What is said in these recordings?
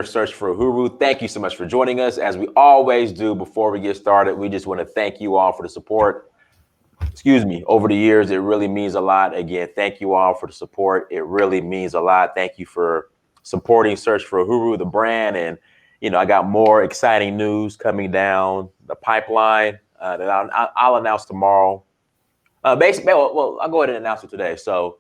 Search for Huru. Thank you so much for joining us. As we always do before we get started, we just want to thank you all for the support. Over the years. It really means a lot. Again, thank you all for the support. It really means a lot. Thank you for supporting Search for Huru, the brand. And, I got more exciting news coming down the pipeline that I'll announce tomorrow. Basically, well, I'll go ahead and announce it today. So,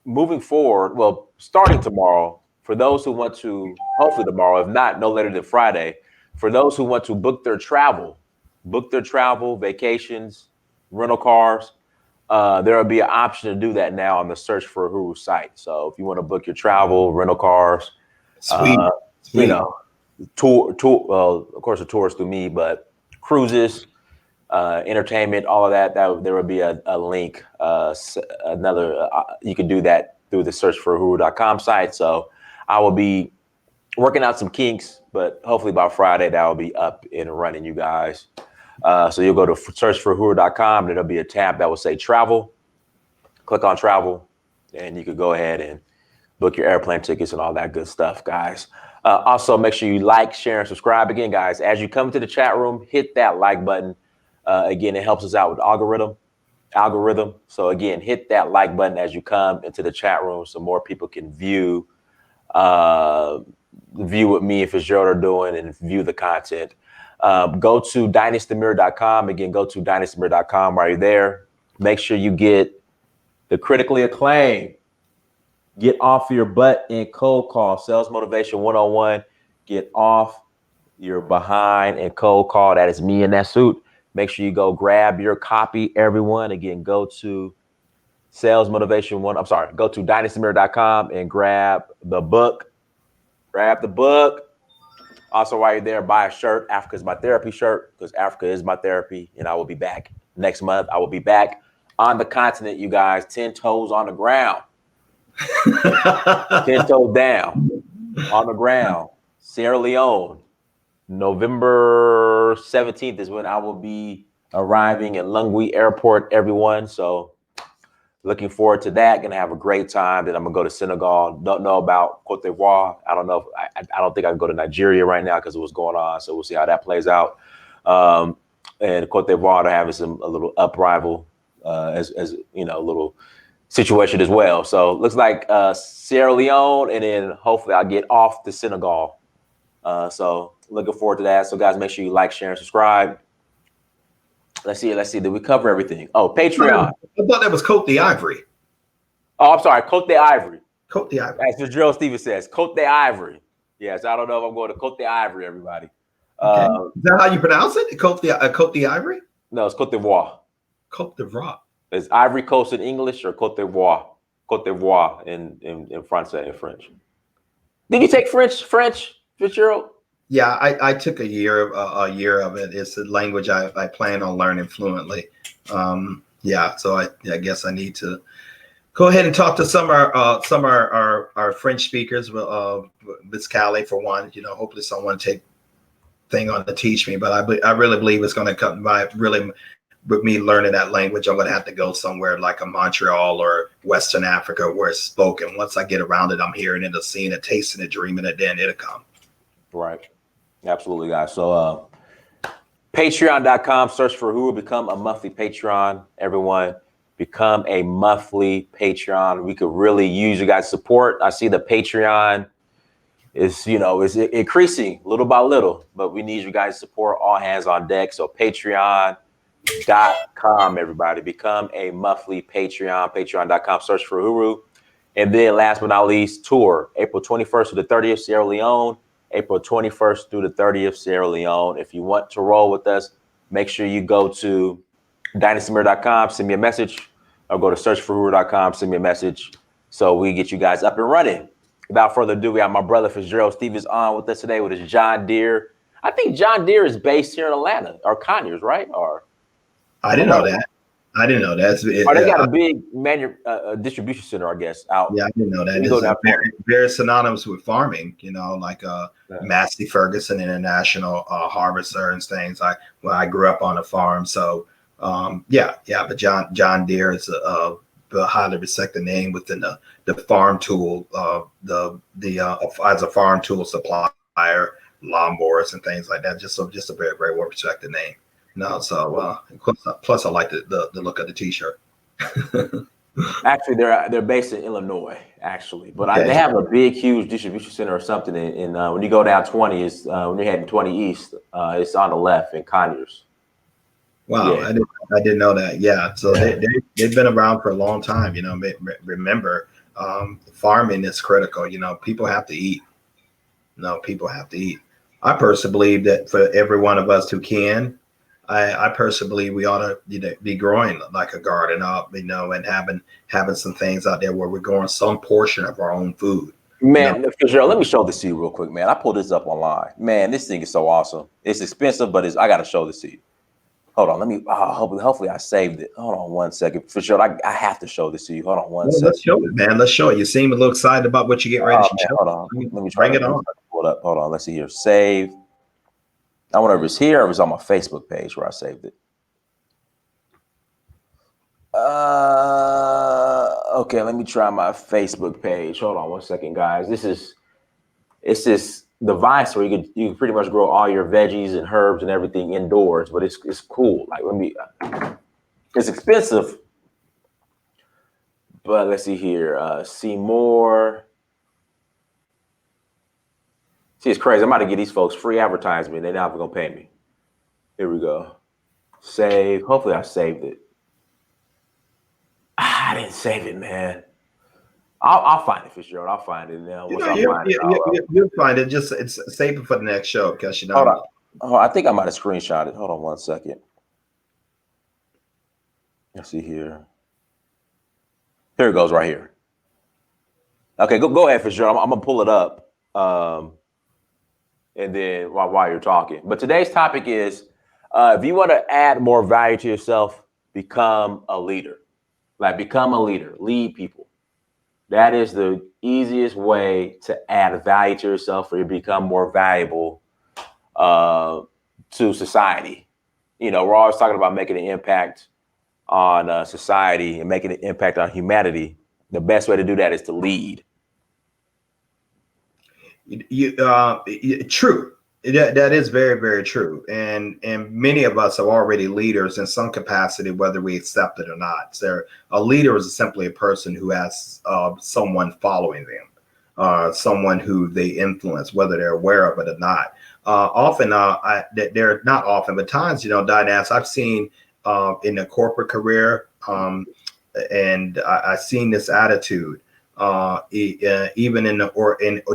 moving forward, starting tomorrow, for those who want to, hopefully tomorrow, if not, no later than Friday, for those who want to book their travel, vacations, rental cars, there will be an option to do that now on the Search for Huru site. So if you want to book your travel, rental cars, Sweet. Tour, well, of course, the tours through me, but cruises, entertainment, all of that, there will be a link, you can do that through the searchforhuru.com site. So I will be working out some kinks, but hopefully by Friday, that will be up and running, you guys. So you'll go to searchforhuru.com, and there'll be a tab that will say travel. Click on travel, and you could go ahead and book your airplane tickets and all that good stuff, guys. Also, make sure you like, share, and subscribe. Again, guys, as you come to the chat room, hit that like button. Again, it helps us out with algorithm. So again, hit that like button as you come into the chat room so more people can view what me and Fitzgerald are doing and view the content. Go to dynastymirror.com. Again, go to dynastymirror.com while you're there. Make sure you get the critically acclaimed Get Off Your Butt and Cold Call Sales Motivation 101. Get off your behind and cold call. That is me in that suit. Make sure you go grab your copy, everyone. Again, go to go to dynastymirror.com and grab the book. Also, while you're there, buy a shirt. Africa is my therapy shirt, because Africa is my therapy. And I will be back next month. I will be back on the continent, you guys, 10 toes on the ground. 10 toes down on the ground. Sierra Leone. November 17th is when I will be arriving at Lungwe Airport, everyone. So looking forward to that. Gonna have a great time. Then I'm gonna go to Senegal. Don't know about Cote d'Ivoire. I don't know. I don't think I can go to Nigeria right now because of what's going on. So we'll see how that plays out. And Cote d'Ivoire, they're having a little uprisal, as you know, a little situation as well. So looks like Sierra Leone, and then hopefully I'll get off to Senegal. So looking forward to that. So guys, make sure you like, share, and subscribe. Let's see. Did we cover everything? Oh, Patreon. I thought that was Cote d'Ivory. Oh, I'm sorry. Cote d'Ivory. Cote d'Ivory. As Fitzgerald Stevens says, Cote d'Ivory. Yes, I don't know if I'm going to Cote d'Ivory, everybody. Okay. Is that how you pronounce it? Cote d'Ivory? No, it's Cote d'Ivoire. Cote d'Ivoire. It's Ivory Coast in English or Cote d'Ivoire. Cote d'Ivoire in Francais, in French. Did you take French, Fitzgerald? Yeah, I took a year of it. It's a language I plan on learning fluently. So I guess I need to go ahead and talk to some of our French speakers. Miss Callie for one. Hopefully someone take thing on to teach me. But I really believe it's going to come by really with me learning that language. I'm going to have to go somewhere like a Montreal or Western Africa where it's spoken. Once I get around it, I'm hearing it, seeing it, tasting it, dreaming it. Then it'll come. Right. Absolutely, guys. So patreon.com, search for Huru, become a monthly Patreon. Everyone, become a monthly Patreon. We could really use you guys' support. I see the Patreon is increasing little by little, but we need you guys' support. All hands on deck. So patreon.com, everybody, become a monthly Patreon. Patreon.com, search for Huru. And then last but not least, tour April 21st to the 30th, Sierra Leone. April 21st through the 30th, Sierra Leone. If you want to roll with us, make sure you go to dynastymirror.com, send me a message, or go to searchforhuru.com, send me a message so we get you guys up and running. Without further ado, we have my brother Fitzgerald Stevens on with us today with his John Deere. I think John Deere is based here in Atlanta, or Conyers, right? Or I didn't know that. They got a big distribution center, I guess, out. Yeah, I didn't know that. It's very synonymous with farming, like Massey Ferguson International Harvester and things. I grew up on a farm, so but John Deere is highly respected name within the farm tool, as a farm tool supplier, lawnmowers and things like that. Just a very, very well respected name. No, so plus I like the look of the T-shirt. Actually, they're based in Illinois, actually, but Okay. they have a big, huge distribution center or something. In when you go down 20, is when you're heading 20 east, it's on the left in Conyers. Wow, Yeah. I didn't know that. Yeah, so they've been around for a long time. Remember, farming is critical. People have to eat. No, people have to eat. I personally believe that for every one of us who can, I personally believe we ought to be growing like a garden up, and having some things out there where we're growing some portion of our own food. Man, Fitzgerald, let me show this to you real quick, man. I pulled this up online. Man, this thing is so awesome. It's expensive, but I got to show this to you. Hold on, let me. Hopefully, I saved it. Hold on one second, Fitzgerald. I have to show this to you. Hold on one second. Let's show it, man. Let's show it. You seem a little excited about what you get ready to show. Hold on. Let me try bring it on. Pull it up. Hold on. Let's see here. Save. I wonder if it's here or if it's on my Facebook page where I saved it. Okay, let me try my Facebook page. Hold on one second, guys. It's this device where you can pretty much grow all your veggies and herbs and everything indoors, but it's cool. Like it's expensive, but let's see here. See more. See, it's crazy. I'm about to get these folks free advertisement. They're not gonna pay me. Here we go. Save. Hopefully I saved it. I didn't save it, man. I'll find it, Fitzgerald. I'll find it now. You'll find it. Just save it for the next show because Hold on. Oh, I think I might have screenshot it. Hold on one second. Let's see here. Here it goes, right here. Okay, go ahead, Fitzgerald. I'm gonna pull it up, and then while you're talking. But today's topic is, if you want to add more value to yourself, become a leader. Like, become a leader. Lead people. That is the easiest way to add value to yourself, or you become more valuable to society. We're always talking about making an impact on society and making an impact on humanity. The best way to do that is to lead. True. That is very, very true. And many of us are already leaders in some capacity, whether we accept it or not. So a leader is simply a person who has someone following them, someone who they influence, whether they're aware of it or not. They're not often, but times, Diane, I've seen in a corporate career, and I've seen this attitude even in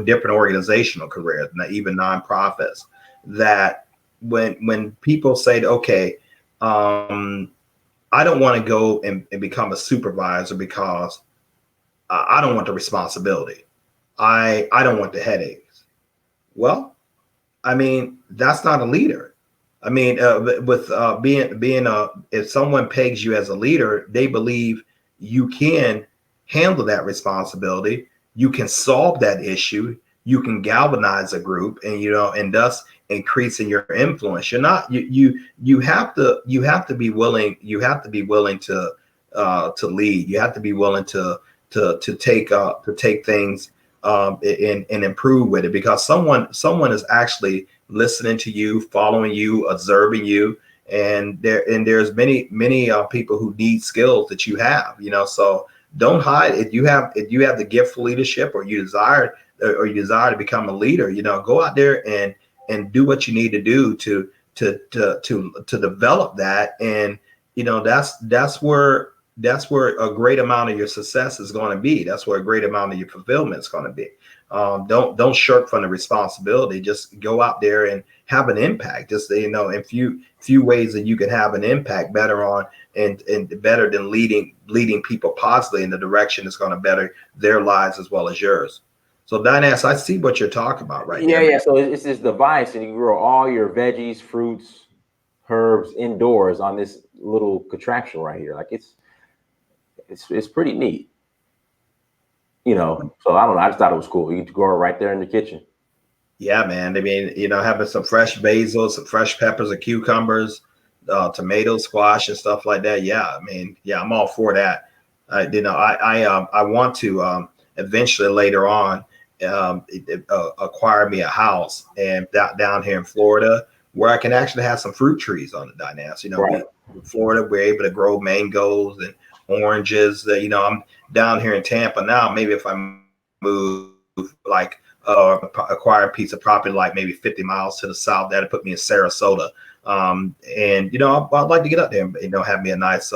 different organizational careers, even nonprofits, that when people say, okay, I don't want to go and become a supervisor because I don't want the responsibility. I don't want the headaches. Well, I mean, that's not a leader. I mean, if someone pegs you as a leader, they believe you can handle that responsibility. You can solve that issue. You can galvanize a group, and thus increasing your influence. You have to be willing. You have to be willing to lead. You have to be willing to take things and improve with it, because someone is actually listening to you, following you, observing you, and there's many people who need skills that you have. So don't hide. If you have the gift for leadership, or you desire to become a leader, go out there and do what you need to do to develop that. And that's where a great amount of your success is going to be. That's where a great amount of your fulfillment is going to be. Don't shirk from the responsibility. Just go out there and have an impact. Just in few ways that you can have an impact better on, and better than leading people positively in the direction that's going to better their lives as well as yours. So Dinas, I see what you're talking about right now. Yeah. So it's this device, and you can grow all your veggies, fruits, herbs indoors on this little contraption right here. Like it's pretty neat. So I don't know. I just thought it was cool. You get to grow it right there in the kitchen. Yeah, man. I mean, having some fresh basil, some fresh peppers or cucumbers, tomatoes, squash, and stuff like that. Yeah, I mean, yeah, I'm all for that. I want to eventually later on acquire me a house and down here in Florida where I can actually have some fruit trees on the dynamics. Right. In Florida, we're able to grow mangoes and oranges. I'm down here in Tampa now. Maybe if I move like acquire a piece of property like maybe 50 miles to the south, that'll put me in Sarasota. And I'd like to get up there and have me a nice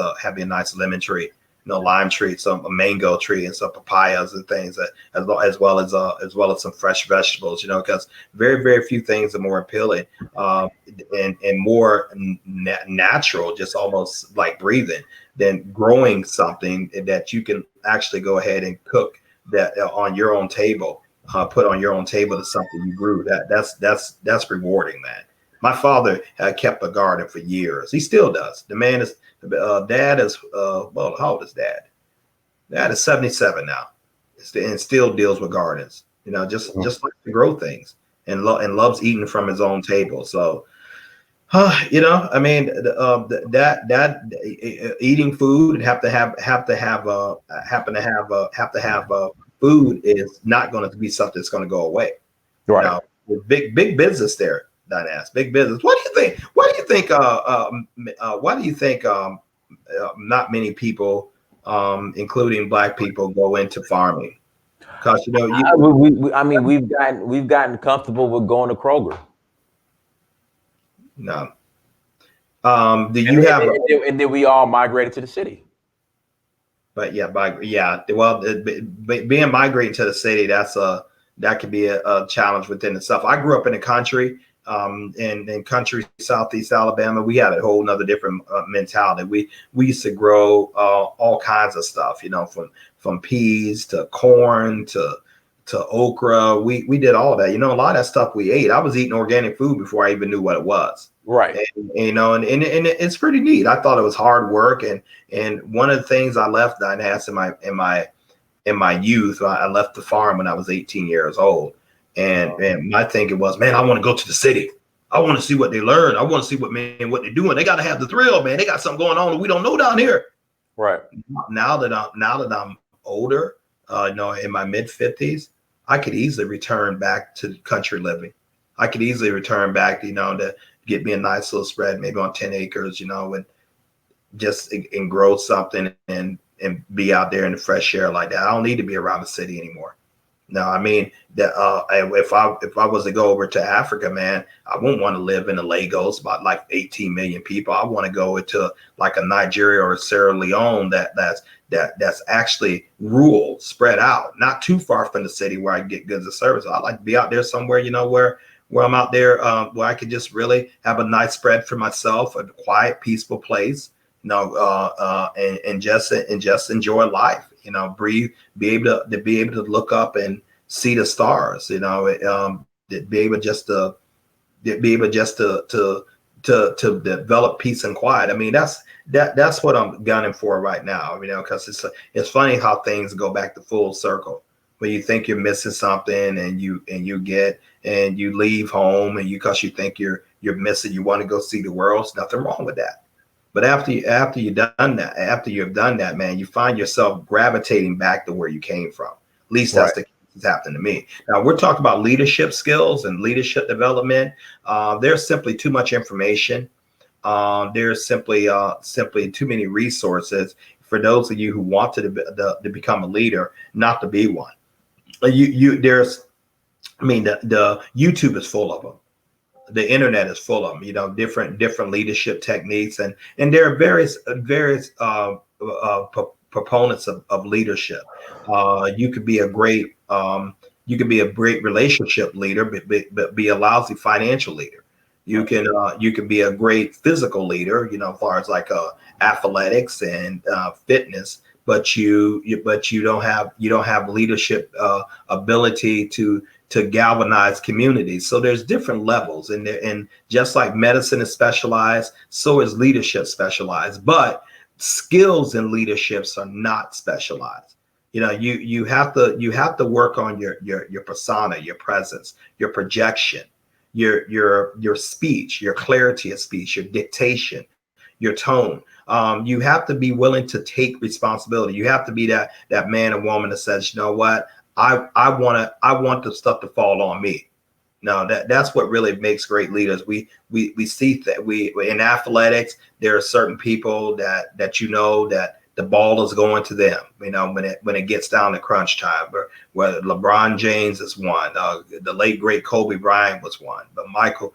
lemon tree, lime tree, some a mango tree, and some papayas and things, as well as some fresh vegetables. Because very few things are more appealing and more natural, just almost like breathing, than growing something that you can actually go ahead and cook that on your own table, put on your own table to something you grew. That's rewarding, man. My father had kept a garden for years. He still does. The man is, dad is, well, how old is dad? Dad is 77 now, and still deals with gardens. Just like to grow things and loves eating from his own table. So, I mean, that eating food and have to have food is not going to be something that's going to go away. Right. With big business there. Dynas, big business. What do you think? Why do you think not many people, including Black people, go into farming? Because I mean, we've gotten comfortable with going to Kroger. No. Do you have? And then we all migrated to the city. But well, being migrating to the city, that could be a challenge within itself. I grew up in the country. In country Southeast Alabama, we had a whole nother different mentality. We used to grow all kinds of stuff, from peas to corn to okra. We did all that. A lot of that stuff we ate. I was eating organic food before I even knew what it was. Right. And it's pretty neat. I thought it was hard work. And one of the things I left Dynas in my youth, I left the farm when I was 18 years old. And my thinking was, man, I want to go to the city. I want to see what they learn. I want to see what they're doing. They got to have the thrill, man. They got something going on that we don't know down here. Right. Now that I'm older, in my mid 50s, I could easily return back to country living. I could easily return back, to get me a nice little spread, maybe on 10 acres, and grow something and be out there in the fresh air like that. I don't need to be around the city anymore. No, I mean that if I was to go over to Africa, man, I wouldn't want to live in the Lagos, about like 18 million people. I want to go into like a Nigeria or a Sierra Leone that's actually rural, spread out, not too far from the city where I can get goods and services. I'd like to be out there somewhere, where I'm out there, where I could just really have a nice spread for myself, a quiet, peaceful place, and just enjoy life. Breathe, be able to look up and see the stars. Be able just to develop peace and quiet. I mean, that's what I'm gunning for right now. Because it's funny how things go back to full circle. When you think you're missing something, and you leave home, and because you think you're missing, you want to go see the world. There's nothing wrong with that. But after you've done that, man, you find yourself gravitating back to where you came from. At least that's the case that's happened to me. Now, we're talking about leadership skills and leadership development. There's simply too much information. There's simply too many resources for those of you who want to become a leader, not to be one. The YouTube is full of them. The internet is full of them, different leadership techniques, and there are various proponents of leadership. You could be a great relationship leader, but be a lousy financial leader. You can be a great physical leader, as far as like athletics and fitness, but you don't have leadership ability to galvanize communities. So there's different levels, and just like medicine is specialized, so is leadership specialized. But skills in leaderships are not specialized. You have to work on your persona, your presence, your projection, your speech, your clarity of speech, your dictation, your tone. You have to be willing to take responsibility. You have to be that man or woman that says, you know what, I want the stuff to fall on me. No, that's what really makes great leaders. We see that we in athletics, there are certain people that that the ball is going to them. When it gets down to crunch time. Whether LeBron James is one, the late great Kobe Bryant was one, but Michael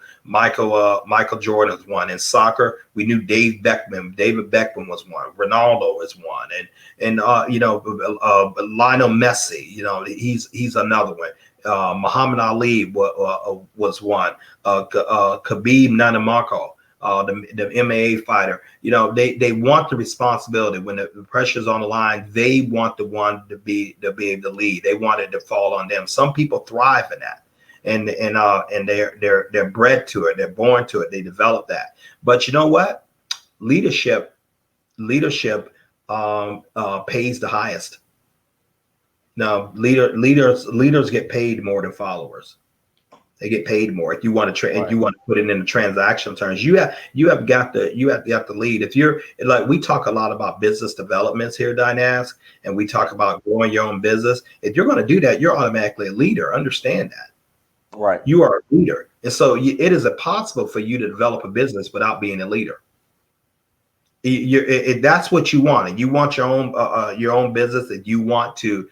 Jordan was one. In soccer, we knew David Beckham was one. Ronaldo is one, and Lionel Messi. He's another one. Muhammad Ali was one. Khabib Nurmagomedov, the MMA fighter. They want the responsibility when the pressure's on the line. They want the one to be able to lead. They want it to fall on them. Some people thrive in that, and they're bred to it. They're born to it. They develop that. But you know what? Leadership pays the highest. Now, leaders get paid more than followers. They get paid more. If you want to and you want to put it in the transaction terms, you have got to lead. If you're like, we talk a lot about business developments here, Dynask, and we talk about growing your own business. If you're going to do that, you're automatically a leader. Understand that. Right. You are a leader, and so it is impossible for you to develop a business without being a leader. That's what you want, and you want your own business. If you want to,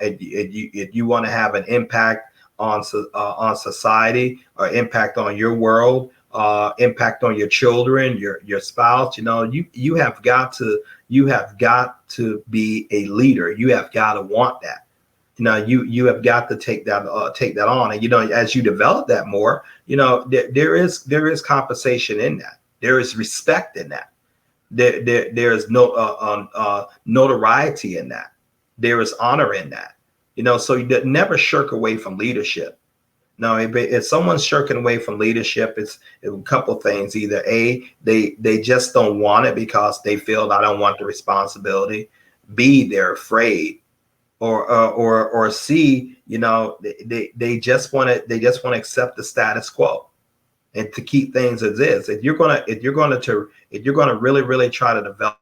if you want to have an impact on society, or impact on your world, impact on your children, your spouse. You have got to be a leader. You have got to want that. You have got to take that on, and as you develop that more, there is compensation in that. There is respect in that. There is no notoriety in that. There is honor in that. So you never shirk away from leadership. Now, if someone's shirking away from leadership, it's a couple of things. Either A, they just don't want it because they feel I don't want the responsibility. B, they're afraid. Or C, they just want to accept the status quo and to keep things as is. If you're gonna really, really try to develop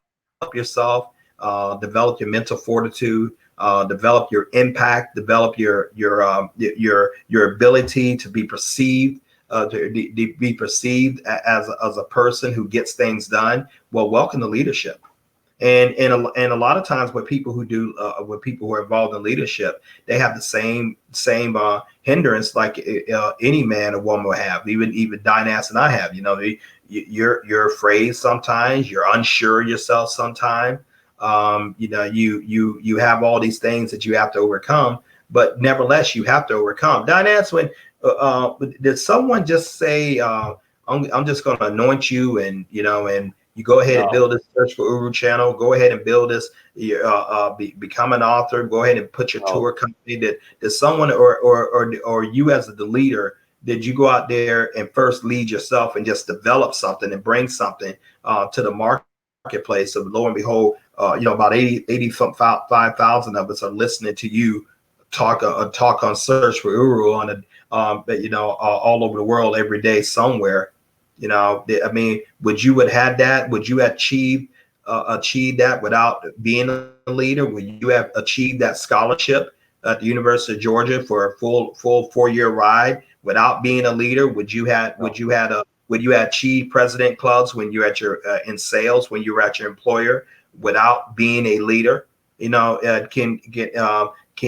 yourself, develop your mental fortitude, develop your impact, develop your ability to be perceived, as a person who gets things done. Well, welcome to leadership. And a lot of times with people who are involved in leadership, they have the same hindrance like any man or woman will have. Even Dynas and I have. You're afraid sometimes. You're unsure yourself sometimes. You have all these things that you have to overcome, but nevertheless you have to overcome. Dynas, when did someone just say, I'm just going to anoint you, and you go ahead and build this Search for Uru channel. Go ahead and build this. Become an author. Go ahead and put your tour company. Did someone or you as the leader, did you go out there and first lead yourself and just develop something and bring something to the marketplace? So lo and behold, about 85,000 of us are listening to you talk on Search for Uru all over the world every day somewhere. I mean, would you have had that? Would you achieve that without being a leader? Would you have achieved that scholarship at the University of Georgia for a full 4-year ride without being a leader? Would you achieve president clubs when you're at your in sales, when you were at your employer, without being a leader? Can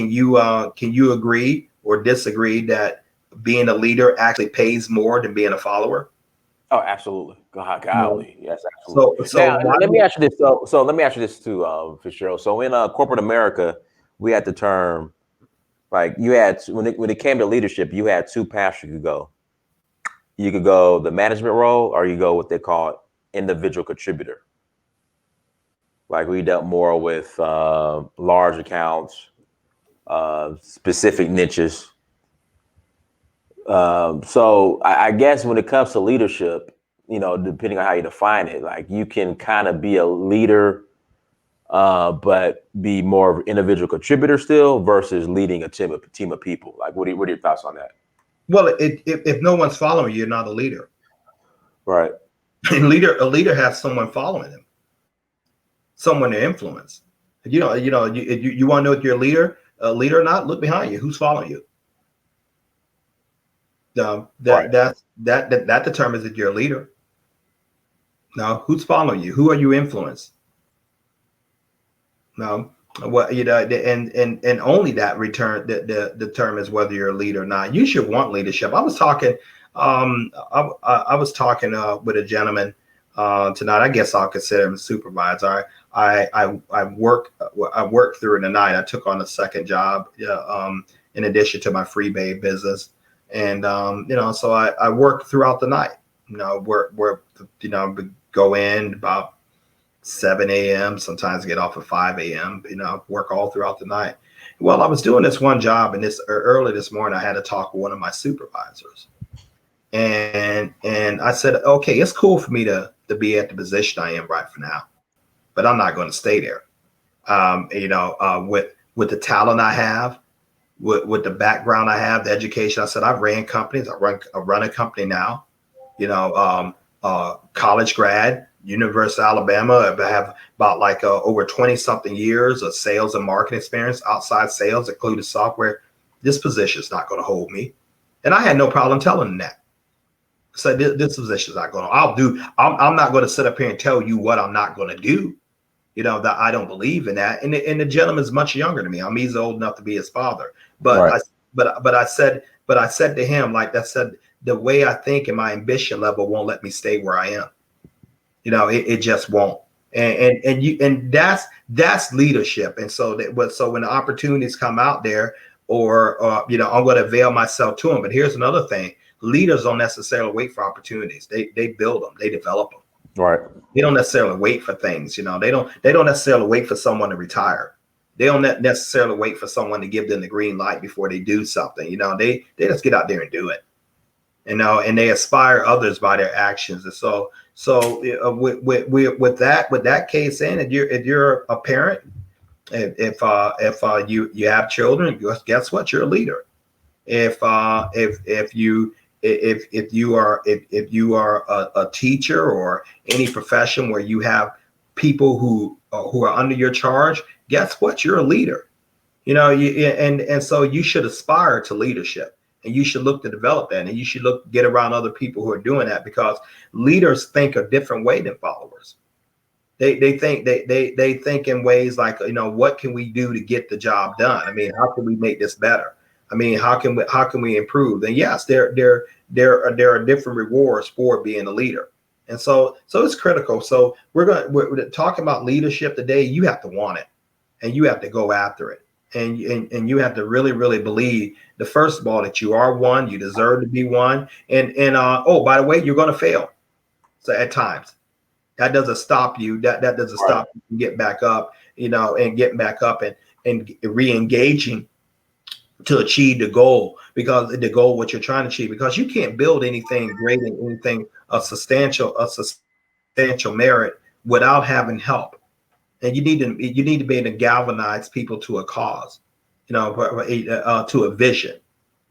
you agree or disagree that being a leader actually pays more than being a follower? Oh, absolutely. Golly. Yes, absolutely. So now, let me ask you this. So let me ask you this too, Fitzgerald. So in corporate America, we had the term, like you had when it came to leadership, you had two paths you could go. You could go the management role, or you go what they call individual contributor. Like we dealt more with large accounts, specific niches. So I guess when it comes to leadership, depending on how you define it, like you can kind of be a leader, but be more of an individual contributor still versus leading a team of people. Like, what are your thoughts on that? Well, if no one's following you, you're not a leader. Right. And a leader has someone following him, someone to influence. You want to know if you're a leader or not? Look behind you. Who's following you? Right. That determines if you're a leader. Now, who's following you? Who are you influenced? No, what and only that determines whether you're a leader or not. You should want leadership. I was talking, I was talking with a gentleman tonight. I guess I'll consider him a supervisor. I worked through the night. I took on a second job, in addition to my freebie business, and so I worked throughout the night. Work go in about 7 a.m. Sometimes get off at 5 a.m. Work all throughout the night. Well, I was doing this one job, and early this morning, I had to talk with one of my supervisors, and I said, okay, it's cool for me to be at the position I am right for now, but I'm not going to stay there. With the talent I have, with the background I have, the education. I said I ran companies. I run a company now. College grad. University of Alabama. I have about over 20 something years of sales and marketing experience, outside sales, including software. This position is not going to hold me. And I had no problem telling them that. So this position is not going to, I'm not going to sit up here and tell you what I'm not going to do. That I don't believe in that. And the gentleman's much younger than me. He's old enough to be his father. But right. I said to him, like I said, the way I think and my ambition level won't let me stay where I am. It just won't. And that's leadership. And so when the opportunities come out there, or I'm going to avail myself to them. But here's another thing: leaders don't necessarily wait for opportunities. They build them. They develop them. Right. They don't necessarily wait for things. They don't necessarily wait for someone to retire. They don't necessarily wait for someone to give them the green light before they do something. They just get out there and do it. And they inspire others by their actions. And so with that case in, if you're a parent, if you have children, guess what? You're a leader. If you are a teacher or any profession where you have people who are under your charge, guess what? You're a leader. And so you should aspire to leadership. And you should look to develop that, and you should get around other people who are doing that, because leaders think a different way than followers. They think in ways like, what can we do to get the job done? How can we make this better? How can we improve? And yes, there are different rewards for being a leader, and so it's critical. So we're talking about leadership today. You have to want it, and you have to go after it. And you have to really, really believe first of all, that you are one, you deserve to be one. And by the way, you're going to fail. So at times, that doesn't stop you. That doesn't stop you from getting back up, and getting back up and re-engaging to achieve the goal, because the goal, what you're trying to achieve, because you can't build anything great and anything of substantial merit without having help. And you need to be able to galvanize people to a cause, to a vision,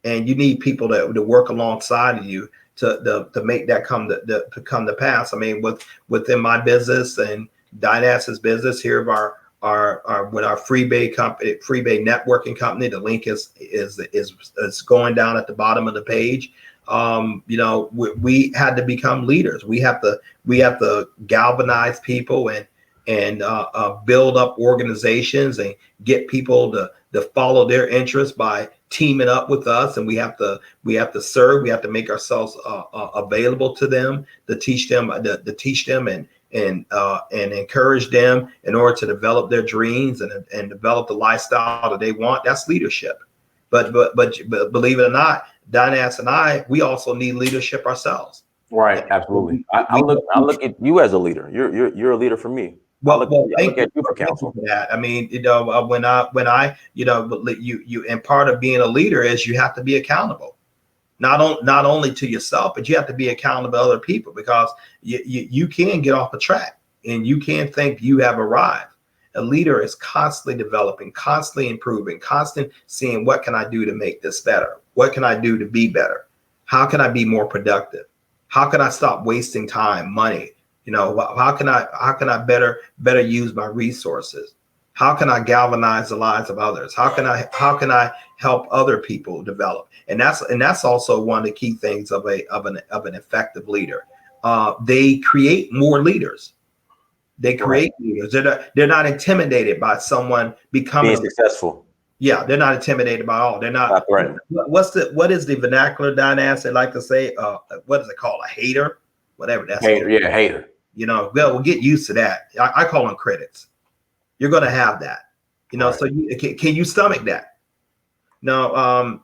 and you need people to work alongside of you to make that come to pass. Within my business and Dynas's business here, of our with our freebie company, freebie networking company, the link is going down at the bottom of the page. We had to become leaders. We have to galvanize people and build up organizations and get people to follow their interests by teaming up with us. And we have to serve. We have to make ourselves available to them, to teach them and encourage them in order to develop their dreams and develop the lifestyle that they want. That's leadership. But believe it or not, Dynas and I, we also need leadership ourselves. Right. Absolutely. I look at you as a leader. You're a leader for me. I look at you for counsel. That. When I you and part of being a leader is you have to be accountable, not only to yourself, but you have to be accountable to other people, because you can get off the track and you can't think you have arrived. A leader is constantly developing, constantly improving, constant seeing what can I do to make this better? What can I do to be better? How can I be more productive? How can I stop wasting time, money? You know, how can I better use my resources? How can I galvanize the lives of others? How can I help other people develop? And that's also one of the key things of an effective leader. They create more leaders. They create leaders. They're not intimidated by someone becoming being successful. Yeah, they're not intimidated by all. They're not. What is the vernacular dynamics they like to say? What is it called? A hater, whatever that's hater. called. Yeah, hater. You know, we'll get used to that. I call them critics. You're going to have that. You know, so can you stomach that? No.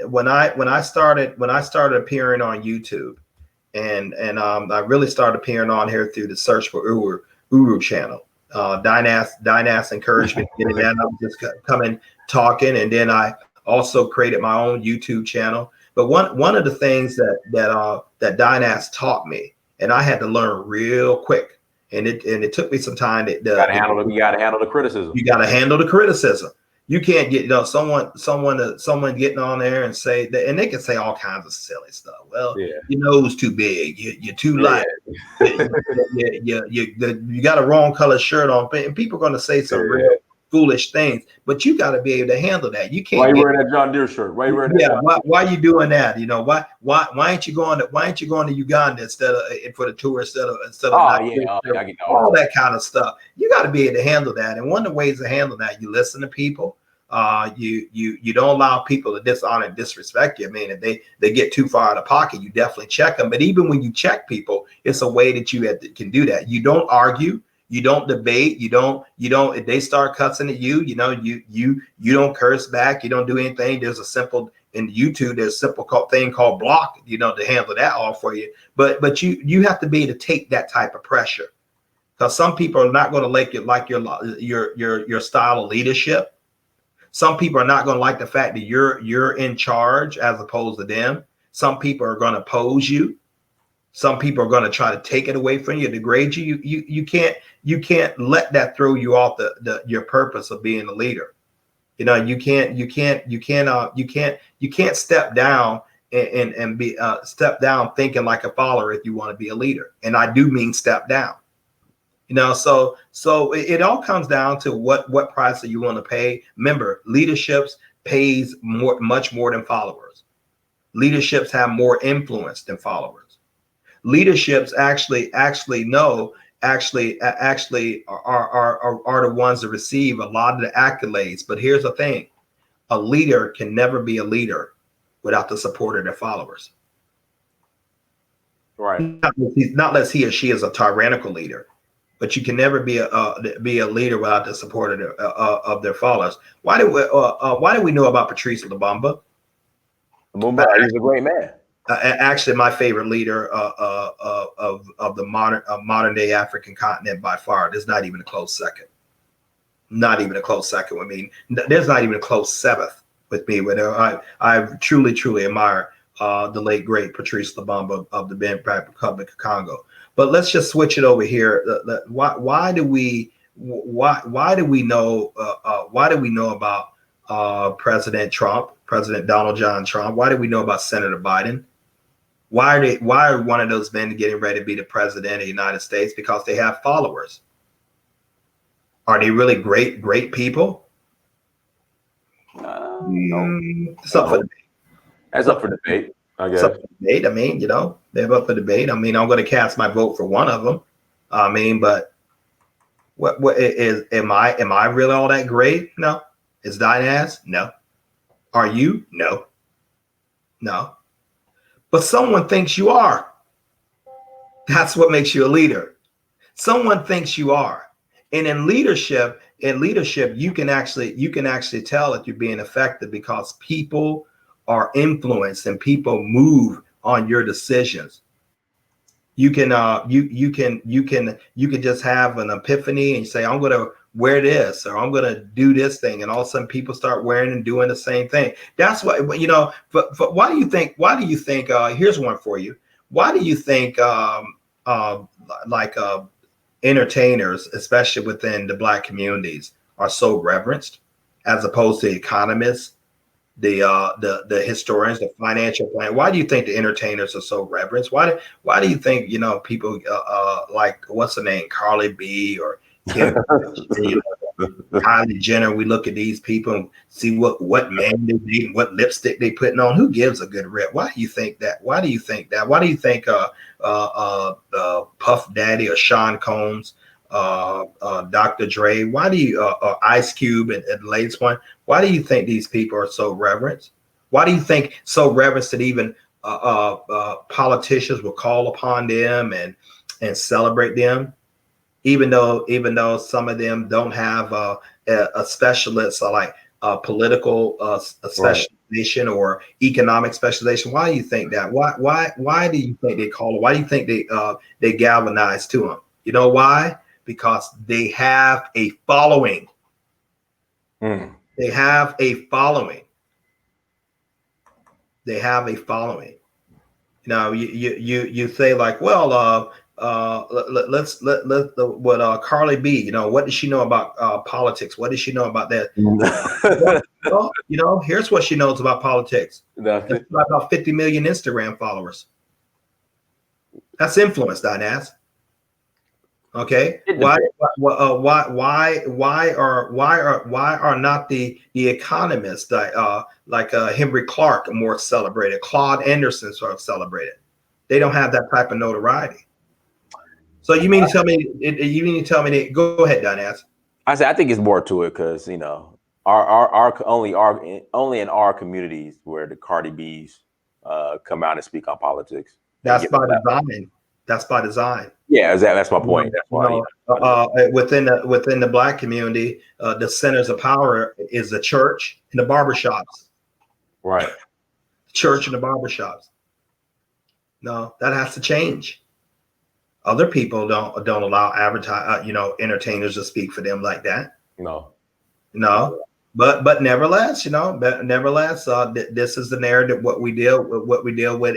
When I started appearing on YouTube, and I really started appearing on here through the Search for Uru channel. Dynas encouraged me to get in that. I was just coming talking, and then I also created my own YouTube channel. But one of the things that Dynas taught me, and I had to learn real quick, and it took me some time. You got to handle the criticism. You got to handle the criticism. You can't get someone getting on there and say that, and they can say all kinds of silly stuff. Well, your nose too big, you're too light, you got a wrong color shirt on, and people are going to say some real foolish things. But you got to be able to handle that. You can't. Why you wearing that John Deere shirt? Why you wearing that? Yeah, why are you doing that? You know, why ain't you going to Uganda instead of for the tour instead of all that kind of stuff? You got to be able to handle that. And one of the ways to handle that, you listen to people. You don't allow people to dishonor and disrespect you. I mean, if they get too far out of pocket, you definitely check them. But even when you check people, it's a way that you can do that. You don't argue. You don't debate. You don't. If they start cussing at you, you know, you don't curse back. You don't do anything. There's a simple in YouTube. There's a simple thing called block. You know, to handle that all for you. But you have to be able to take that type of pressure, because some people are not going to like your style of leadership. Some people are not going to like the fact that you're in charge as opposed to them. Some people are going to oppose you. Some people are going to try to take it away from you, degrade you. You can't let that throw you off your purpose of being a leader. You know, you can't step down and be step down thinking like a follower if you want to be a leader. And I do mean step down. You know, so it all comes down to what price that you want to pay. Remember, leaderships pays much more than followers. Leaderships have more influence than followers. Leaderships actually are the ones that receive a lot of the accolades. But here's the thing: a leader can never be a leader without the support of their followers. Right. Not unless he or she is a tyrannical leader. But you can never be a leader without the support of their followers. Why do we know about Patrice Lumumba? Lumumba, he's a great man. Actually, my favorite leader of the modern day African continent by far. There's not even a close second. Not even a close second with me. There's not even a close seventh with me. I truly admire the late great Patrice Lumumba of the Democratic Republic of Congo. But let's just switch it over here. Why do we know about President Trump, President Donald John Trump? Why do we know about Senator Biden? Why are one of those men getting ready to be the president of the United States? Because they have followers. Are they really great people? No. It's up for debate. That's up for debate. I guess. It's up for debate. I mean, you know, they're up for debate. I mean, I'm going to cast my vote for one of them. I mean, but what is? Am I really all that great? No. Is Dynas? No. Are you? No. No. But someone thinks you are. That's what makes you a leader. Someone thinks you are. And in leadership, you can actually tell that you're being effective because people are influenced and people move on your decisions. You can just have an epiphany and say, I'm going to wear this, or I'm going to do this thing. And all of a sudden people start wearing and doing the same thing. That's what, you know, but why do you think, here's one for you. Why do you think, entertainers, especially within the Black communities, are so reverenced as opposed to economists the historians, the financial plan? Why do you think the entertainers are so reverenced? Why do you think people like what's the name, Carly B or Kim, Kylie Jenner? We look at these people and see what man they date and what lipstick they putting on. Who gives a good rip? Why do you think that? Why do you think that? Why do you think Puff Daddy or Sean Combs, Dr. Dre? Why do you Ice Cube and the latest one? Why do you think these people are so reverent? Why do you think so reverent that even politicians will call upon them and celebrate them? Even though some of them don't have a specialist like political specialization or economic specialization. Why do you think that? Why do you think they call it? Why do you think they galvanize to them? You know why? Because they have a following. They have a following. They have a following. Now you say like, well, let's what Carly B, what does she know about politics? What does she know about that? Here's what she knows about politics. That's about 50 million Instagram followers. That's influence, Dinaz. Okay, why are not the economists like Henry Clark more celebrated? Claude Anderson sort of celebrated. They don't have that type of notoriety. So you mean to tell me? That, go ahead, Dinaz. I think it's more to it because our only in our communities where the Cardi B's come out and speak on politics. That's by design. That's by design. Yeah, that's my point. That's why within the Black community, the centers of power is the church and the barbershops. Right. Church and the barbershops. No, that has to change. Other people don't allow entertainers to speak for them like that. No. But nevertheless, this is the narrative what we deal with,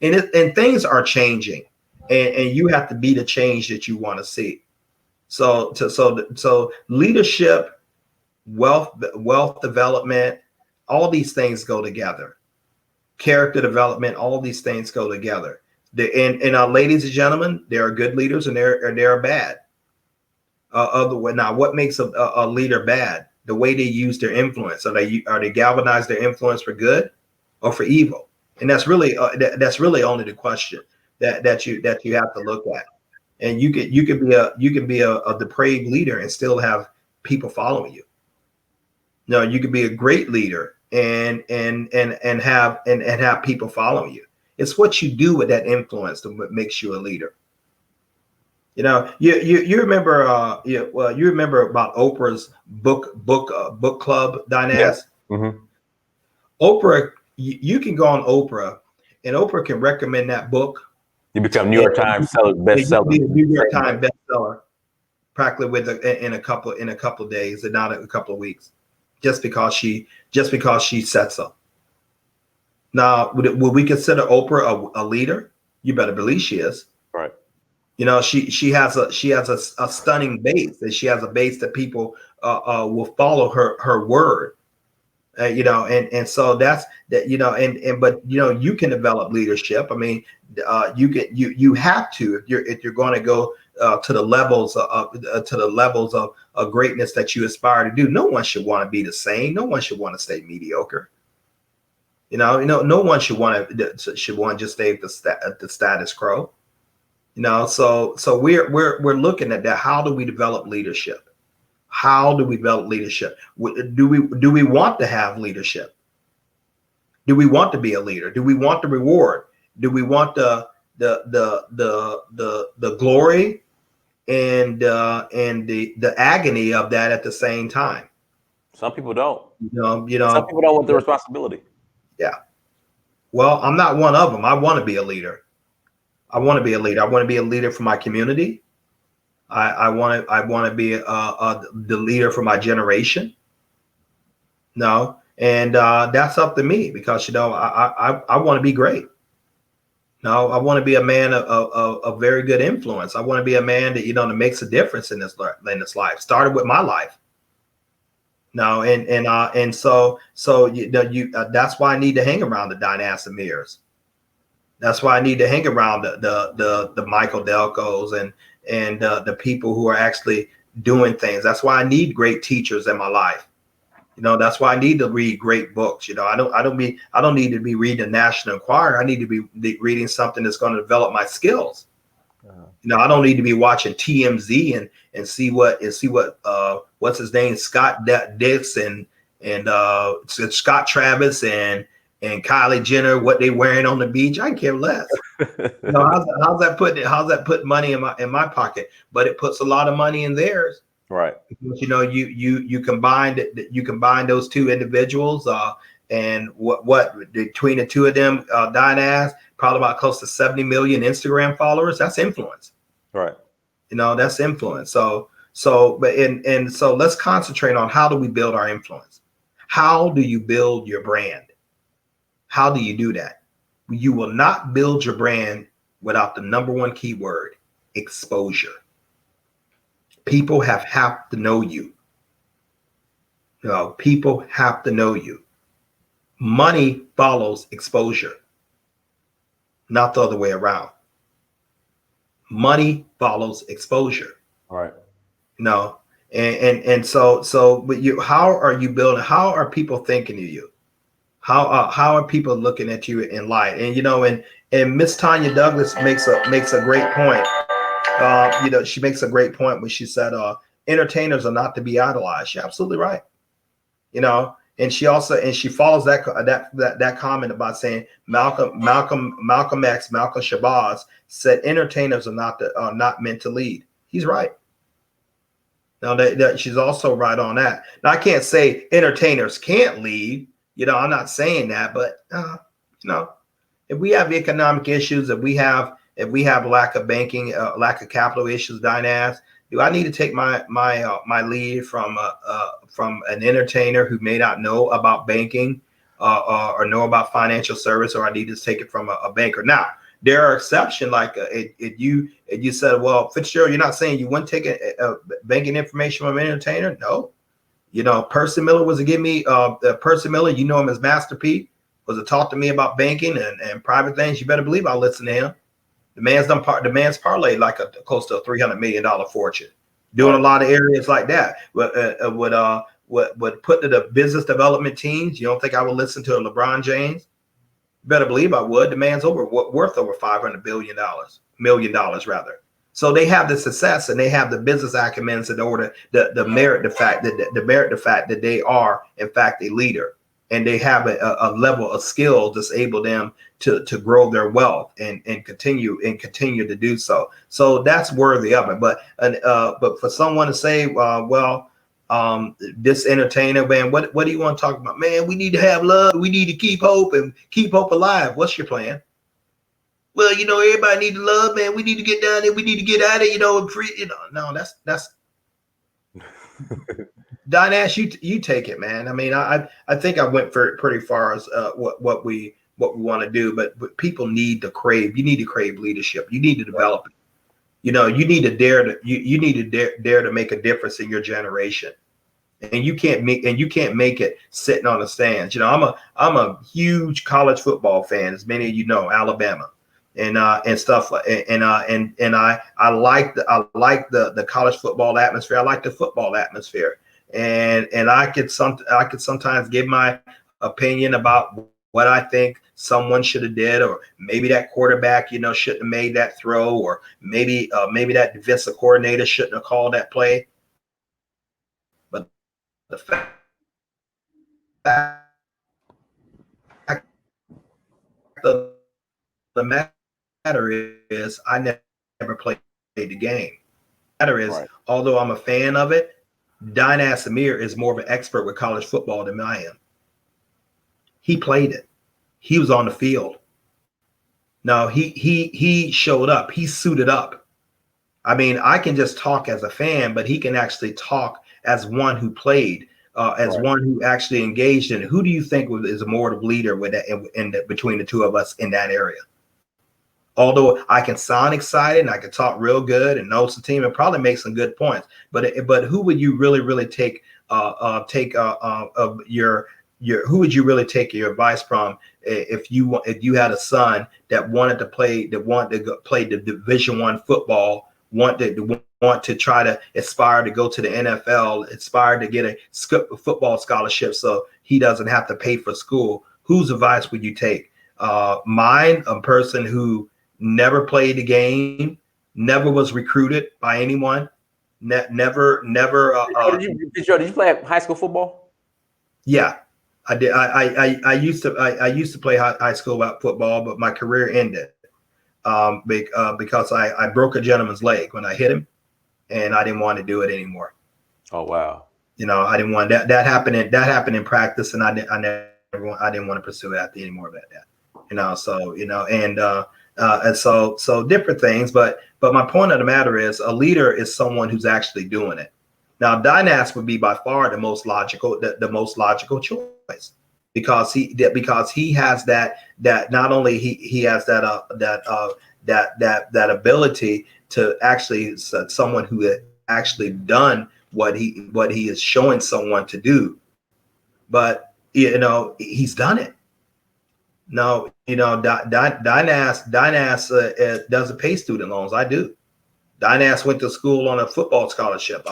and things are changing, and you have to be the change that you want to see. So leadership, wealth development, all these things go together. Character development, all these things go together. Ladies and gentlemen, there are good leaders and there are bad. Now, what makes a leader bad? The way they use their influence. Are they galvanize their influence for good or for evil? And that's really only the question that you have to look at. And you can be a depraved leader and still have people following you. No, you could be a great leader and have people following you. It's what you do with that influence that makes you a leader. You remember you remember about Oprah's book club, Dinaz? Yes. Mm-hmm. Oprah, you can go on Oprah, and Oprah can recommend that book. You become New York Times bestseller. New York Times bestseller, practically in a couple of days, and not a couple of weeks, just because she sets up. Now, would we consider Oprah a leader? You better believe she is. Right. She has a stunning base, and she has a base that people will follow her word. And so that's that. But you can develop leadership. I mean, you have to if you're going to go to the levels of greatness that you aspire to do. No one should want to be the same. No one should want to stay mediocre. No one should want to just stay at the status quo. So we're looking at that. How do we develop leadership? How do we develop leadership? Do we want to have leadership? Do we want to be a leader? Do we want the reward? Do we want the glory and the agony of that at the same time? Some people don't. Some people don't want the responsibility. Yeah. Well, I'm not one of them. I want to be a leader. I want to be a leader. I want to be a leader for my community. I want to be the leader for my generation. No, and that's up to me because I want to be great. No, I want to be a man of very good influence. I want to be a man that that makes a difference in this life. Started with my life. No, and so that's why I need to hang around the Dynasty Mirrors. That's why I need to hang around the Michael Delcos and the people who are actually doing things. That's why I need great teachers in my life. That's why I need to read great books. I don't need to be reading the National Enquirer. I need to be reading something that's going to develop my skills. I don't need to be watching TMZ and see what what's his name, Scott Dix and Scott Travis and Kylie Jenner, what they wearing on the beach. I can care less. How's that putting money in my pocket? But it puts a lot of money in theirs. Right. You combine those two individuals, and what between the two of them, Dinaz, probably about close to 70 million Instagram followers. That's influence. Right. That's influence. So let's concentrate on how do we build our influence? How do you build your brand? How do you do that? You will not build your brand without the number one keyword, exposure. People have to know you. People have to know you. Money follows exposure, not the other way around. Money follows exposure. All right. And so but how are you building? How are people thinking of you? How are people looking at you in light? And Miss Tanya Douglas makes a great point. She makes a great point when she said, entertainers are not to be idolized. She's absolutely right. And she follows that comment about saying Malcolm Shabazz said entertainers are not meant to lead. He's right. Now she's also right on that. Now I can't say entertainers can't lead. I'm not saying that, but if we have economic issues, if we have lack of banking, lack of capital issues, Dynaz, do I need to take my lead from an entertainer who may not know about banking or know about financial service, or I need to take it from a banker? Now, there are exceptions, like if you said, well, Fitzgerald, you're not saying you wouldn't take a banking information from an entertainer? No. Percy Miller was to give me Percy Miller, him as Master P, was to talk to me about banking and private things. You better believe I'll listen to him. The man's parlayed like close to a $300 million fortune, doing a lot of areas like that. Would put to the business development teams. You don't think I would listen to a LeBron James? Better believe I would. The man's worth over $500 million rather. So they have the success and they have the business acumen in order to merit the fact that they are in fact a leader, and they have a level of skill that's able them to grow their wealth and continue to do so. So that's worthy of it. But for someone to say, this entertainer, man, what do you want to talk about? Man, we need to have love. We need to keep hope and keep hope alive. What's your plan? Well, everybody need to love, man. We need to get down there. We need to get out of it, and free. No, that's Dynash, you take it, man. I mean, I think I went pretty far as what we want to do, but people need to crave. You need to crave leadership. You need to develop it. You need to dare to make a difference in your generation. And you can't make it sitting on the stands. I'm a huge college football fan, as many of you know, Alabama. And stuff, and I like the college football atmosphere. I like the football atmosphere, and I could sometimes give my opinion about what I think someone should have did, or maybe that quarterback shouldn't have made that throw, or maybe that defensive coordinator shouldn't have called that play. But the fact of the matter is I never played the game. Matter is, right. Although I'm a fan of it, Dynasty Amir is more of an expert with college football than I am. He played it. He was on the field. No, he showed up. He suited up. I mean, I can just talk as a fan, but he can actually talk as one who played, as right. One who actually engaged in it. Who do you think is a more of a leader with that between the two of us in that area? Although I can sound excited and I can talk real good and know some team and probably make some good points, but who would you really take take who would you really take your advice from if you had a son that wanted to play the Division I football, want to try to aspire to go to the NFL, aspire to get a football scholarship so he doesn't have to pay for school? Whose advice would you take? Mine, a person who never played the game, never was recruited by anyone, never. Did you play high school football? Yeah, I did. I used to play high school football, but my career ended because I broke a gentleman's leg when I hit him, and I didn't want to do it anymore. Oh wow! I didn't want that. That happened in practice, and I didn't want to pursue it anymore about that. And so different things. But my point of the matter is, a leader is someone who's actually doing it. Now, Dynas would be by far the most logical choice because he has that not only he has that ability to actually someone who actually done what he is showing someone to do, but he's done it. No, Dynas doesn't pay student loans. I do. Dynas went to school on a football scholarship.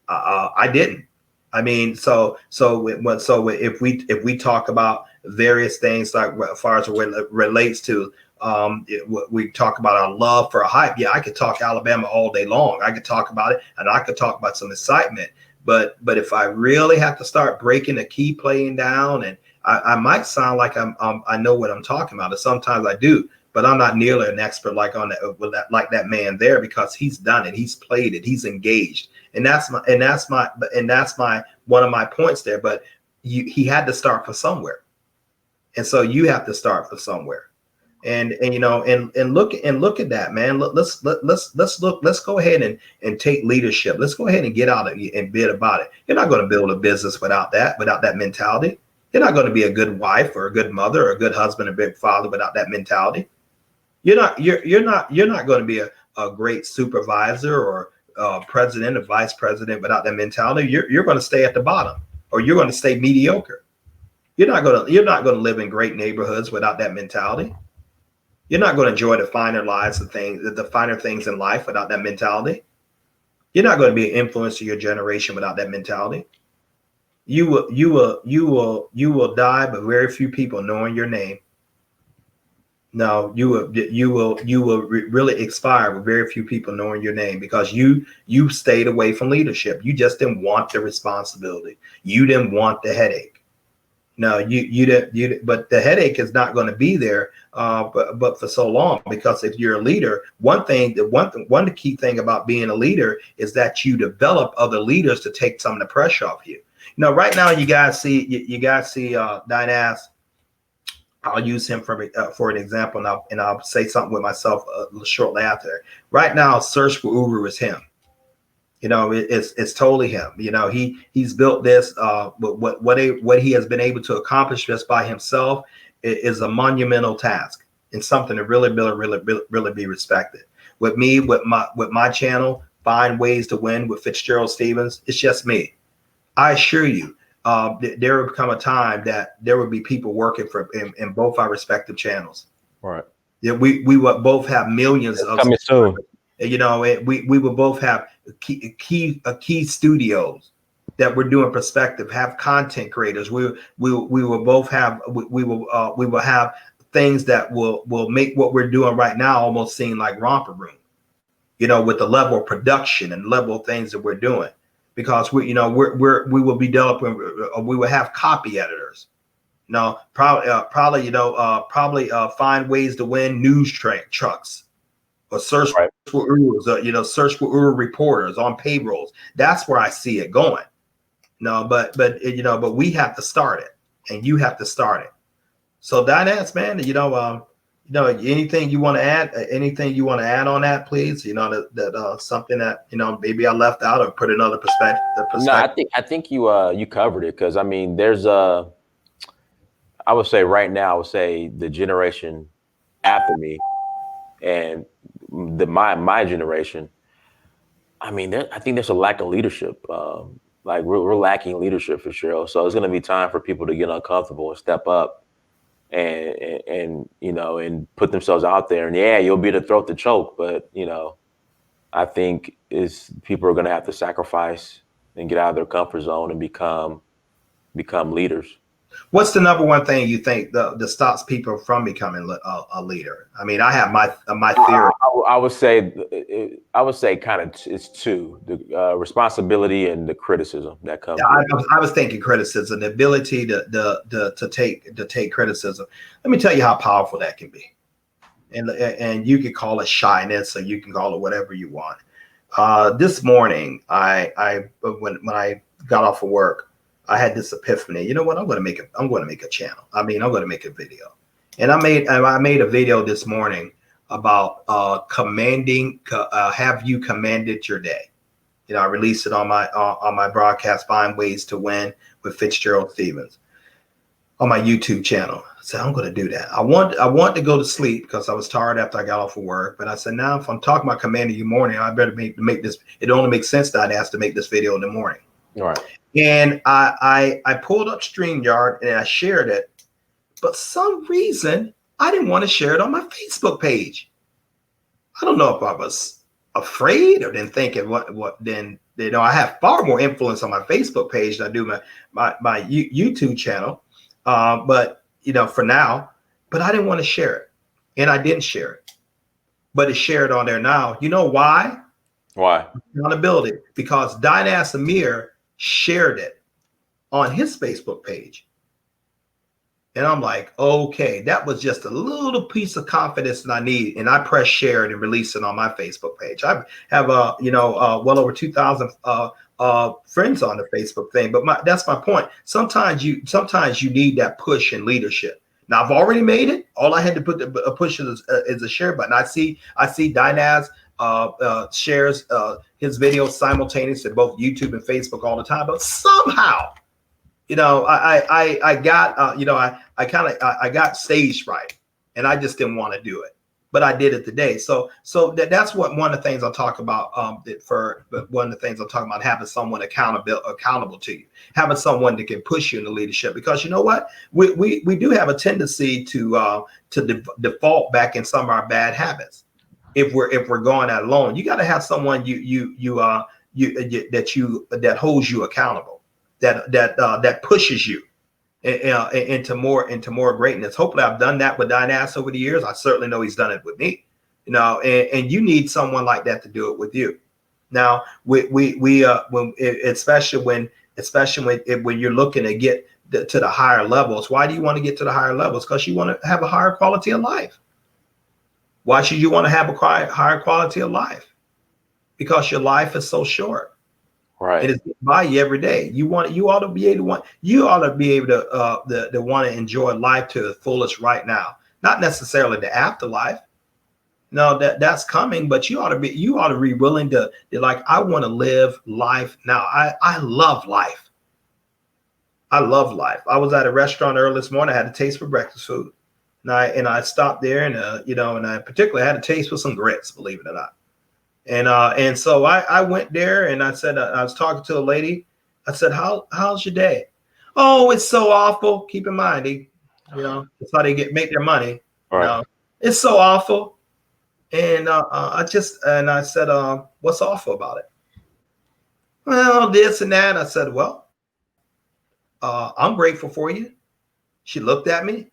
I didn't. I mean, so if we talk about various things, like as far as it relates to we talk about our love for a hype. Yeah, I could talk Alabama all day long. I could talk about it, and I could talk about some excitement. But if I really have to start breaking the key playing down, and I might sound like I know what I'm talking about, and sometimes I do, but I'm not nearly an expert like that man there, because he's done it, he's played it, he's engaged, and that's my one of my points there. But he had to start from somewhere, and so you have to start from somewhere. And look at that, man. Let's go ahead and take leadership. Let's go ahead and get out and bid about it. You're not going to build a business without that mentality. You're not going to be a good wife or a good mother or a good husband or big father without that mentality. You're not going to be a great supervisor or president or vice president without that mentality. You're going to stay at the bottom, or you're going to stay mediocre. You're not going to live in great neighborhoods without that mentality. You're not going to enjoy the finer things in life without that mentality. You're not going to be an influence to your generation without that mentality. You will die, but very few people knowing your name. No, you will really expire with very few people knowing your name, because you stayed away from leadership. You just didn't want the responsibility. You didn't want the headache. No, you didn't. But the headache is not going to be there, but for so long, because if you're a leader, one key thing about being a leader is that you develop other leaders to take some of the pressure off you. Right now you guys see Dynas. I'll use him for an example, and I'll say something with myself shortly after. Right now, Search for Uru is him. It's totally him. He's built this. What he has been able to accomplish just by himself is a monumental task, and something to really be respected. With me, with my channel, Find Ways to Win with Fitzgerald Stevens, it's just me. I assure you, there will come a time that there will be people working in both our respective channels. Right. Yeah, we will both have millions of coming soon. We will both have key studios that we're doing perspective, have content creators. We will both have we will have things that will make what we're doing right now almost seem like romper room, with the level of production and level of things that we're doing, because we will be developing. We will have copy editors. Probably Find Ways to Win news trucks. Or search for Urus, search for Uru reporters on payrolls. That's where I see it going. But we have to start it, and you have to start it. So Dynas, man, anything you want to add? Anything you want to add on that, please? That something that maybe I left out, or put another perspective. No, I think you covered it, because I mean, there's I would say right now, I would say the generation after me, and my generation, I mean, I think there's a lack of leadership. Like we're lacking leadership, Fitzgerald. So it's going to be time for people to get uncomfortable and step up and you know, and put themselves out there. And yeah, you'll be the throat to choke, but you know, I think is people are going to have to sacrifice and get out of their comfort zone and become leaders. What's the number one thing you think that stops people from becoming a leader? I mean, I have my theory. I would say kind of it's two: the responsibility and the criticism that comes. Yeah, with it. I was thinking criticism, the ability to take criticism. Let me tell you how powerful that can be, and you can call it shyness, or you can call it whatever you want. This morning, when I got off of work, I had this epiphany. You know what? I'm going to make a channel. I mean, I'm going to make a video, and I made a video this morning about have you commanded your day? You know, I released it on my broadcast, Find Ways to Win with Fitzgerald Stevens on my YouTube channel. I said, I'm going to do that. I want to go to sleep because I was tired after I got off of work. But I said, now if I'm talking about commanding you morning, I better make this. It only makes sense that I'd ask to make this video in the morning. All right. And I pulled up StreamYard and I shared it. But some reason I didn't want to share it on my Facebook page. I don't know if I was afraid or then thinking then, you know, I have far more influence on my Facebook page than I do my YouTube channel. But you know, for now, but I didn't want to share it, and I didn't share it, but it's shared on there now. You know why? Why? Accountability. Because Dynas Amir shared it on his Facebook page. And I'm like, okay, that was just a little piece of confidence that I need. And I press share it and release it on my Facebook page. I have well over 2,000 friends on the Facebook thing. But that's my point. Sometimes you need that push in leadership. Now I've already made it. All I had to put a push is a share button. I see Dynas shares his videos simultaneously, both YouTube and Facebook all the time. But somehow, you know, I got I got stage fright, and I just didn't want to do it, but I did it today. So that's what one of the things I'll talk about. One of the things I'm talking about, having someone accountable to you, having someone that can push you into leadership. Because you know what, we do have a tendency to default back in some of our bad habits. If we're going out alone, you got to have someone that holds you accountable. That pushes you into more greatness. Hopefully, I've done that with Dynas over the years. I certainly know he's done it with me. You know, and you need someone like that to do it with you. Now, especially when you're looking to get to the higher levels. Why do you want to get to the higher levels? Because you want to have a higher quality of life. Why should you want to have a higher quality of life? Because your life is so short. Right. It is by you every day. You ought to be able to want to enjoy life to the fullest right now. Not necessarily the afterlife. No, that's coming, but you ought to be willing to like, I want to live life now. I love life. I love life. I was at a restaurant early this morning. I had a taste for breakfast food. And I stopped there and I particularly had a taste for some grits, believe it or not. And so I went there and I said, I was talking to a lady. I said, how's your day? Oh, it's so awful. Keep in mind, that's how they make their money. All right. It's so awful. And I said, what's awful about it? Well, this and that. I said, well, I'm grateful for you. She looked at me,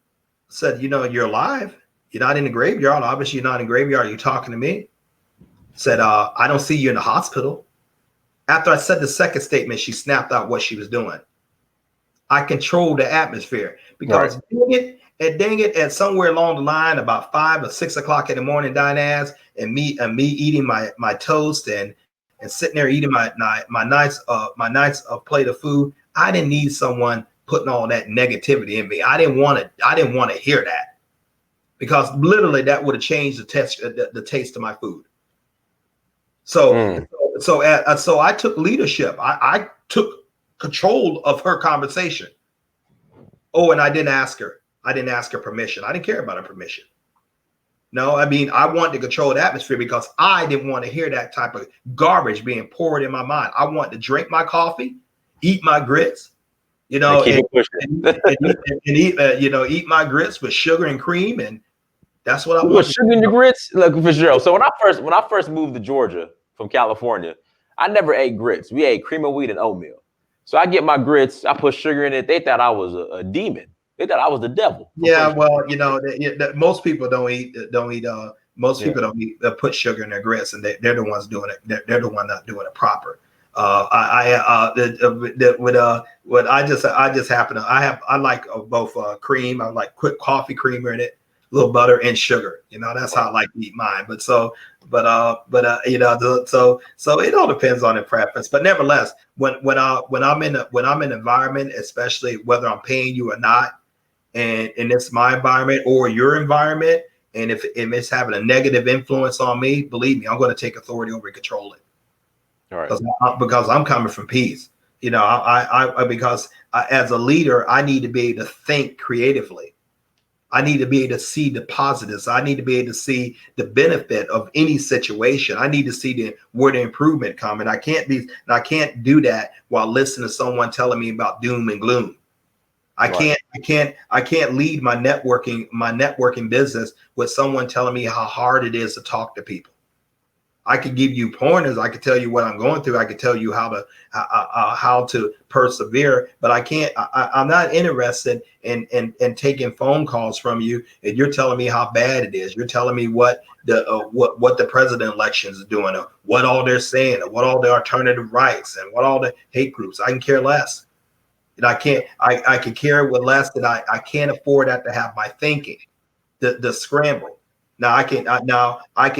said, you're alive. You're not in the graveyard. Obviously, you're not in the graveyard. You're talking to me. Said, I don't see you in the hospital. After I said the second statement, she snapped out what she was doing. I controlled the atmosphere because dang it, at somewhere along the line, about 5 or 6 o'clock in the morning, Dynas, and me eating my toast and sitting there eating my nice plate of food. I didn't need someone putting all that negativity in me. I didn't want to hear that, because literally that would have changed the taste of my food. So I took leadership. I took control of her conversation. Oh, and I didn't ask her. I didn't ask her permission. I didn't care about her permission. No, I mean, I wanted to control the atmosphere because I didn't want to hear that type of garbage being poured in my mind. I wanted to drink my coffee eat my grits, you And know, keep it eat, eat my grits with sugar and cream, and that's what I You put want. sugar in your grits? Look, Fitzgerald. So when I first moved to Georgia from California, I never ate grits. We ate cream of wheat and oatmeal. So I get my grits, I put sugar in it. They thought I was a demon. They thought I was the devil. Yeah, well, most people don't eat. Most Yeah. people don't eat. Put sugar in their grits, and they're the ones doing it. They're the one not doing it proper. What I just happen to I like both cream. I like quick coffee creamer in it, a little butter and sugar. That's how I like to eat mine. So it all depends on the preference. But nevertheless, when I'm in an environment, especially whether I'm paying you or not, and it's my environment or your environment, and if it's having a negative influence on me, believe me, I'm going to take authority over and control it. All right. Because I'm coming from peace. Because as a leader, I need to be able to think creatively. I need to be able to see the positives. I need to be able to see the benefit of any situation. I need to see where the improvement come. And I can't do that while listening to someone telling me about doom and gloom. I can't lead my networking business with someone telling me how hard it is to talk to people. I could give you pointers. I could tell you what I'm going through. I could tell you how to persevere, but I'm not interested in taking phone calls from you. And you're telling me how bad it is. You're telling me what the president elections is doing, or what all they're saying, or what all the alternative rights, and what all the hate groups. I can care less. And I can care with less that I can't afford that to have my thinking, the scramble. Now I can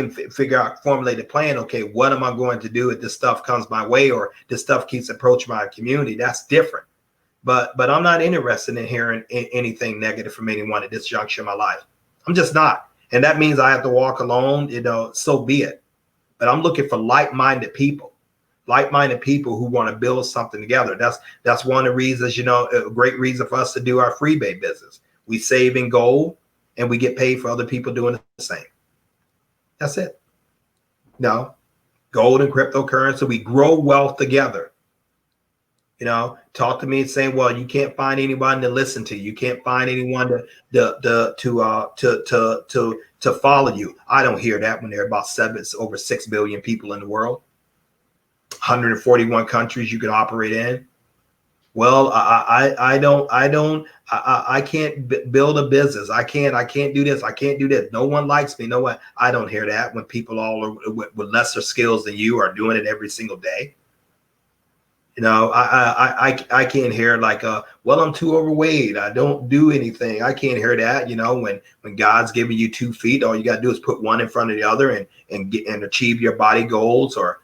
figure out, formulate a plan. Okay, what am I going to do if this stuff comes my way, or this stuff keeps approaching my community? That's different. But I'm not interested in hearing anything negative from anyone at this juncture in my life. I'm just not. And that means I have to walk alone, so be it. But I'm looking for like-minded people who want to build something together. That's one of the reasons, a great reason for us to do our freebie business. We save in gold, and we get paid for other people doing the same. That's it. Gold and cryptocurrency, we grow wealth together. Talk to me and say, well, you can't find anyone to listen to. You can't find anyone to follow you. I don't hear that when there are about over 6 billion people in the world, 141 countries you can operate in. Well, I can't build a business. I can't do this. I can't do this. No one likes me. No one. I don't hear that when people all are with lesser skills than you are doing it every single day. I can't hear like, well, I'm too overweight. I don't do anything. I can't hear that. When God's giving you 2 feet, all you got to do is put one in front of the other and achieve your body goals or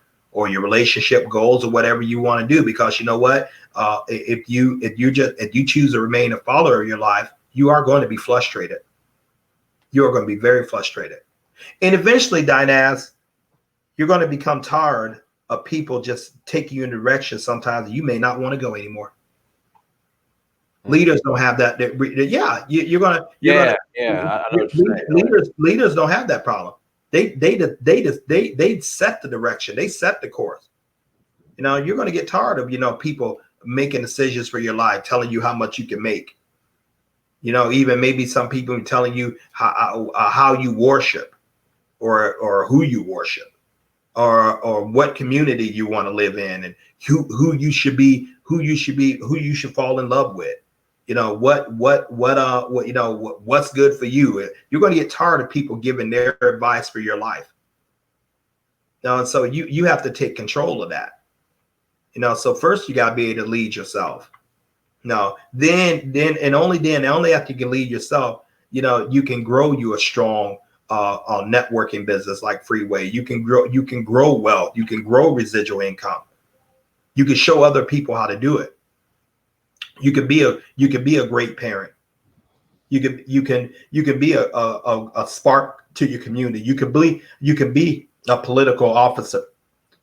your relationship goals or whatever you want to do. Because you know what? If you choose to remain a follower of your life, you are going to be frustrated. You are going to be very frustrated. And eventually, Dinaz, you're going to become tired of people just taking you in directions sometimes you may not want to go anymore. Leaders don't have that. Leaders don't have that problem. They set the direction. They set the course. You're going to get tired of people making decisions for your life, telling you how much you can make. Even maybe some people telling you how you worship, or who you worship, or what community you want to live in, and who you should fall in love with. What's good for you. You're going to get tired of people giving their advice for your life. And so you have to take control of that. So first you got to be able to lead yourself. Only after you can lead yourself, you can grow you a strong networking business like Freeway. You can grow wealth. You can grow residual income. You can show other people how to do it. You could be a great parent. You can be a spark to your community. You can be a political officer.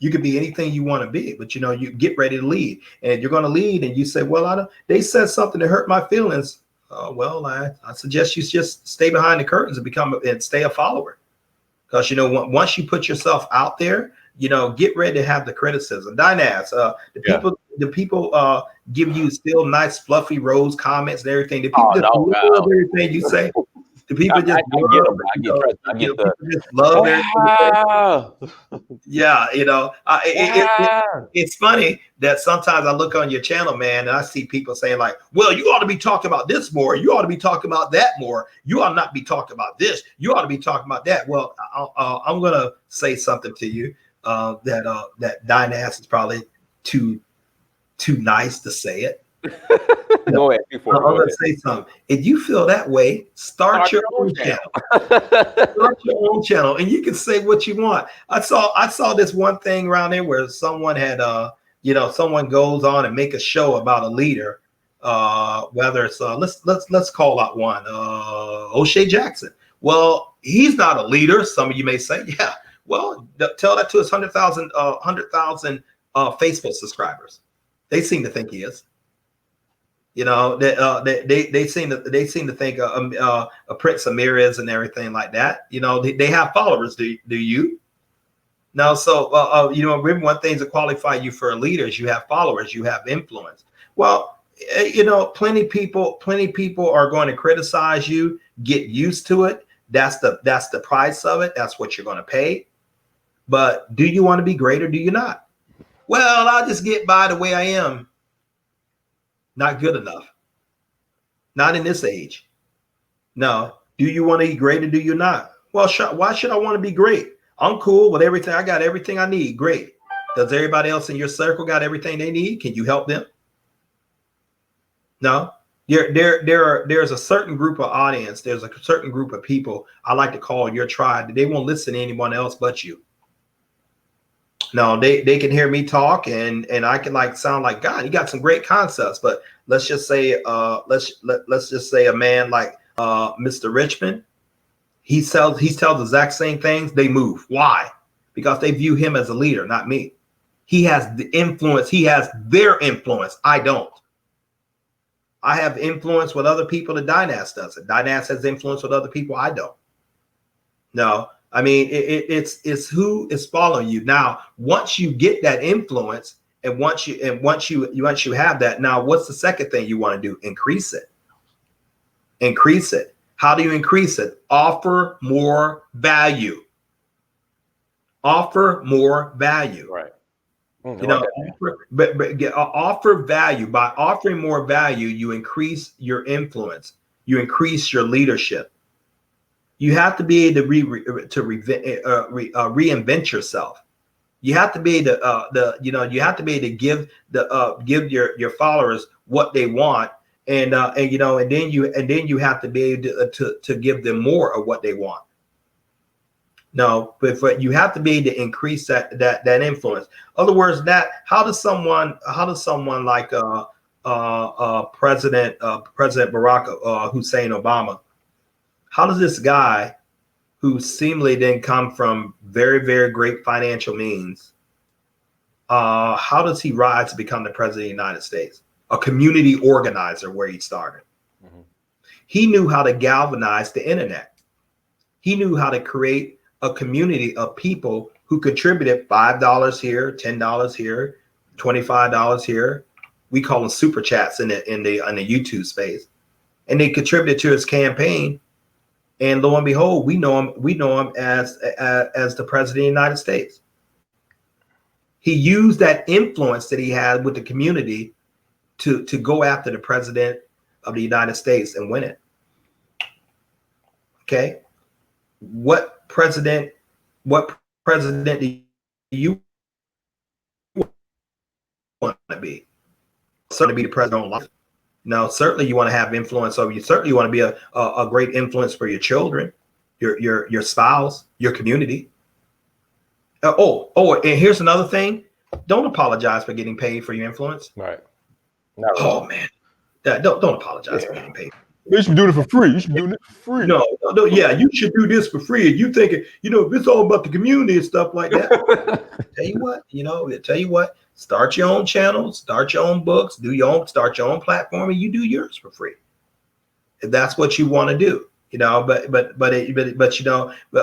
You could be anything you want to be, but you get ready to lead, and you're going to lead, and you say, well, they said something that hurt my feelings. Well, I suggest you just stay behind the curtains and stay a follower. Because once you put yourself out there, get ready to have the criticism. Dynas, the people give you still nice, fluffy rose comments and everything. The people Oh, just no, love everything you say. The people just people just love everything. Yeah, it's funny that sometimes I look on your channel, man, and I see people saying like, well, you ought to be talking about this more. You ought to be talking about that more. You ought not be talking about this. You ought to be talking about that. Well, I'm going to say something to you that Dynas is probably too nice to say it. Go ahead. I'm going to say something. If you feel that way, start your own channel. Start your own channel, and you can say what you want. I saw this one thing around there where someone had, someone goes on and make a show about a leader. Whether it's let's call out one, O'Shea Jackson. Well, he's not a leader. Some of you may say, yeah. Well, tell that to his 100,000 Facebook subscribers. They seem to think he is. They seem to think a Prince Amir is and everything like that. They have followers. Do you? No. So remember, one thing to qualify you for a leader is you have followers, you have influence. Well, plenty people are going to criticize you. Get used to it. That's the price of it. That's what you're going to pay. But do you want to be great or do you not? Well, I'll just get by the way I am. Not good enough. Not in this age. No. Do you want to be great or do you not? Well, why should I want to be great? I'm cool with everything. I got everything I need. Great. Does everybody else in your circle got everything they need? Can you help them? No. There's a certain group of audience. There's a certain group of people I like to call your tribe. They won't listen to anyone else but you. No, they can hear me talk and I can sound like God. You got some great concepts, but let's just say let's just say a man like Mr. Richmond, he tells the exact same things. They move. Why? Because they view him as a leader, not me. He has the influence. He has their influence. I don't. I have influence with other people that Dynas doesn't. Dynas has influence with other people. I don't. No. I mean, it's who is following you. Now, once you get that influence, and once you have that, now what's the second thing you want to do? Increase it. Increase it. How do you increase it? Offer more value. Offer more value. Right. Offer value. By offering more value, you increase your influence. You increase your leadership. You have to be able to reinvent yourself. You have to be able to you have to be able to give your followers what they want, and then you have to be able to give them more of what they want. No, but you have to be able to increase that influence. In other words, how does someone like President Barack Hussein Obama? How does this guy, who seemingly didn't come from very, very great financial means, how does he rise to become the president of the United States? A community organizer, where he started. Mm-hmm. He knew how to galvanize the internet. He knew how to create a community of people who contributed $5 here, $10 here, $25 here. We call them super chats in the YouTube space, and they contributed to his campaign. And lo and behold, we know him as the president of the United States. He used that influence that he had with the community to go after the president of the United States and win it. Okay. What president do you want to be? Certainly be the president of life. No, certainly you want to have influence over you. Certainly you want to be a great influence for your children, your spouse, your community. And here's another thing. Don't apologize for getting paid for your influence. Right. Oh man, don't apologize for getting paid. You should be doing it for free. You should be doing it for free. No, yeah, you should do this for free. You thinking, it's all about the community and stuff like that. Tell you what, start your own channel, start your own books, start your own platform, and you do yours for free. If that's what you want to do, but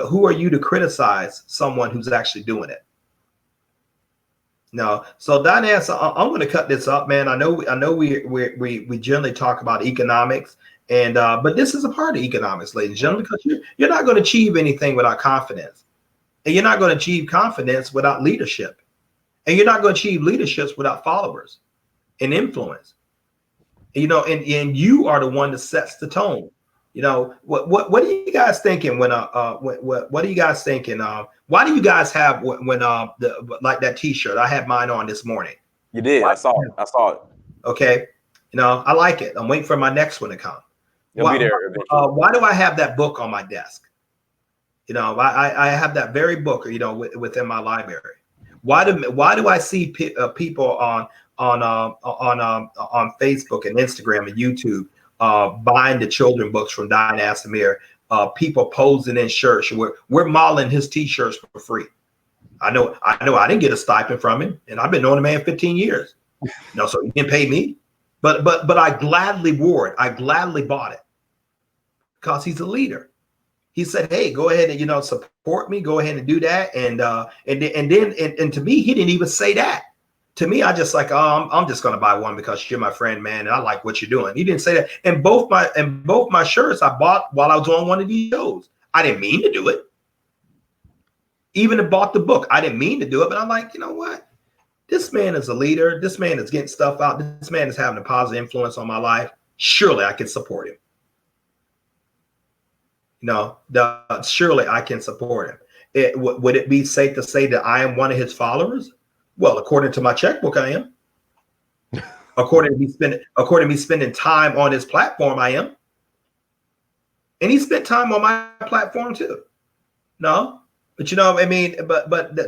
who are you to criticize someone who's actually doing it? No. So Diane, I'm going to cut this up, man. I know we generally talk about economics, and but this is a part of economics, ladies and gentlemen, because you're not going to achieve anything without confidence, and you're not going to achieve confidence without leadership, and you're not going to achieve leaderships without followers and influence. And you are the one that sets the tone. What are you guys thinking when what are you guys thinking? Why do you guys have when like that T-shirt? I had mine on this morning. You did. Why? I saw it. I saw it. Okay, I like it. I'm waiting for my next one to come. You'll be there eventually. Why do I have that book on my desk? I have that very book, within my library. Why do I see people on Facebook and Instagram and YouTube buying the children books from Diane Astamir? People posing in shirts. We're modeling his T-shirts for free. I know I didn't get a stipend from him, and I've been knowing the man 15 years. So he didn't pay me, but I gladly wore it. I gladly bought it because he's a leader. He said, "Hey, go ahead and support me. Go ahead and do that." And then to me, he didn't even say that. To me, I just like, I'm just gonna buy one because you're my friend, man, and I like what you're doing. He didn't say that. And both my shirts I bought while I was on one of these shows. I didn't mean to do it. Even bought the book. I didn't mean to do it, but I'm like, you know what? This man is a leader. This man is getting stuff out. This man is having a positive influence on my life. Surely I can support him. Surely I can support him. Would it be safe to say that I am one of his followers? Well, according to my checkbook, I am. According to me spending time on his platform, I am. And he spent time on my platform too. No, but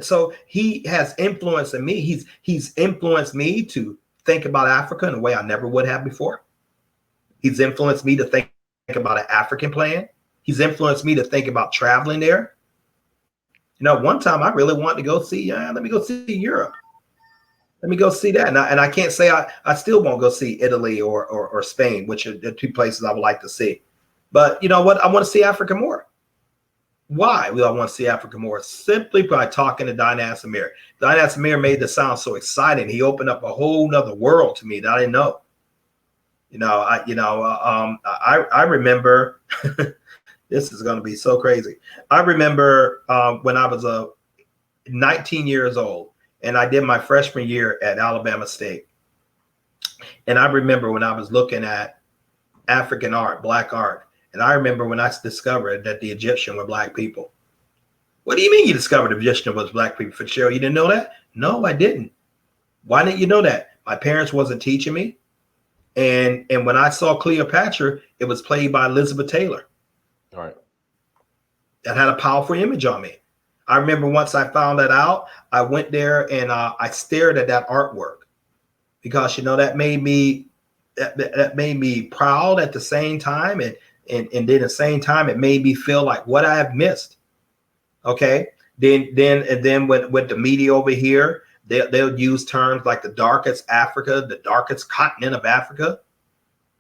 so he has influence in me. He's influenced me to think about Africa in a way I never would have before. He's influenced me to think about an African plan. He's influenced me to think about traveling there. One time I really wanted to go see, let me go see Europe. Let me go see that. And I can't say I still won't go see Italy or Spain, which are the two places I would like to see. But you know what? I want to see Africa more. Why do I want to see Africa more? Simply by talking to Diane Astamir. Diane Astamir made this sound so exciting. He opened up a whole nother world to me that I didn't know. I remember this is going to be so crazy. I remember when I was 19 years old and I did my freshman year at Alabama State. And I remember when I was looking at African art, Black art. And I remember when I discovered that the Egyptian were Black people. What do you mean you discovered the Egyptian was Black people, Fitzgerald? You didn't know that? No, I didn't. Why didn't you know that? My parents wasn't teaching me. And when I saw Cleopatra, it was played by Elizabeth Taylor. All right. That had a powerful image on me. I remember once I found that out, I went there and I stared at that artwork because that made me proud at the same time, and then at the same time it made me feel like what I have missed. Okay, then with the media over here, they'll use terms like the darkest Africa, the darkest continent of Africa.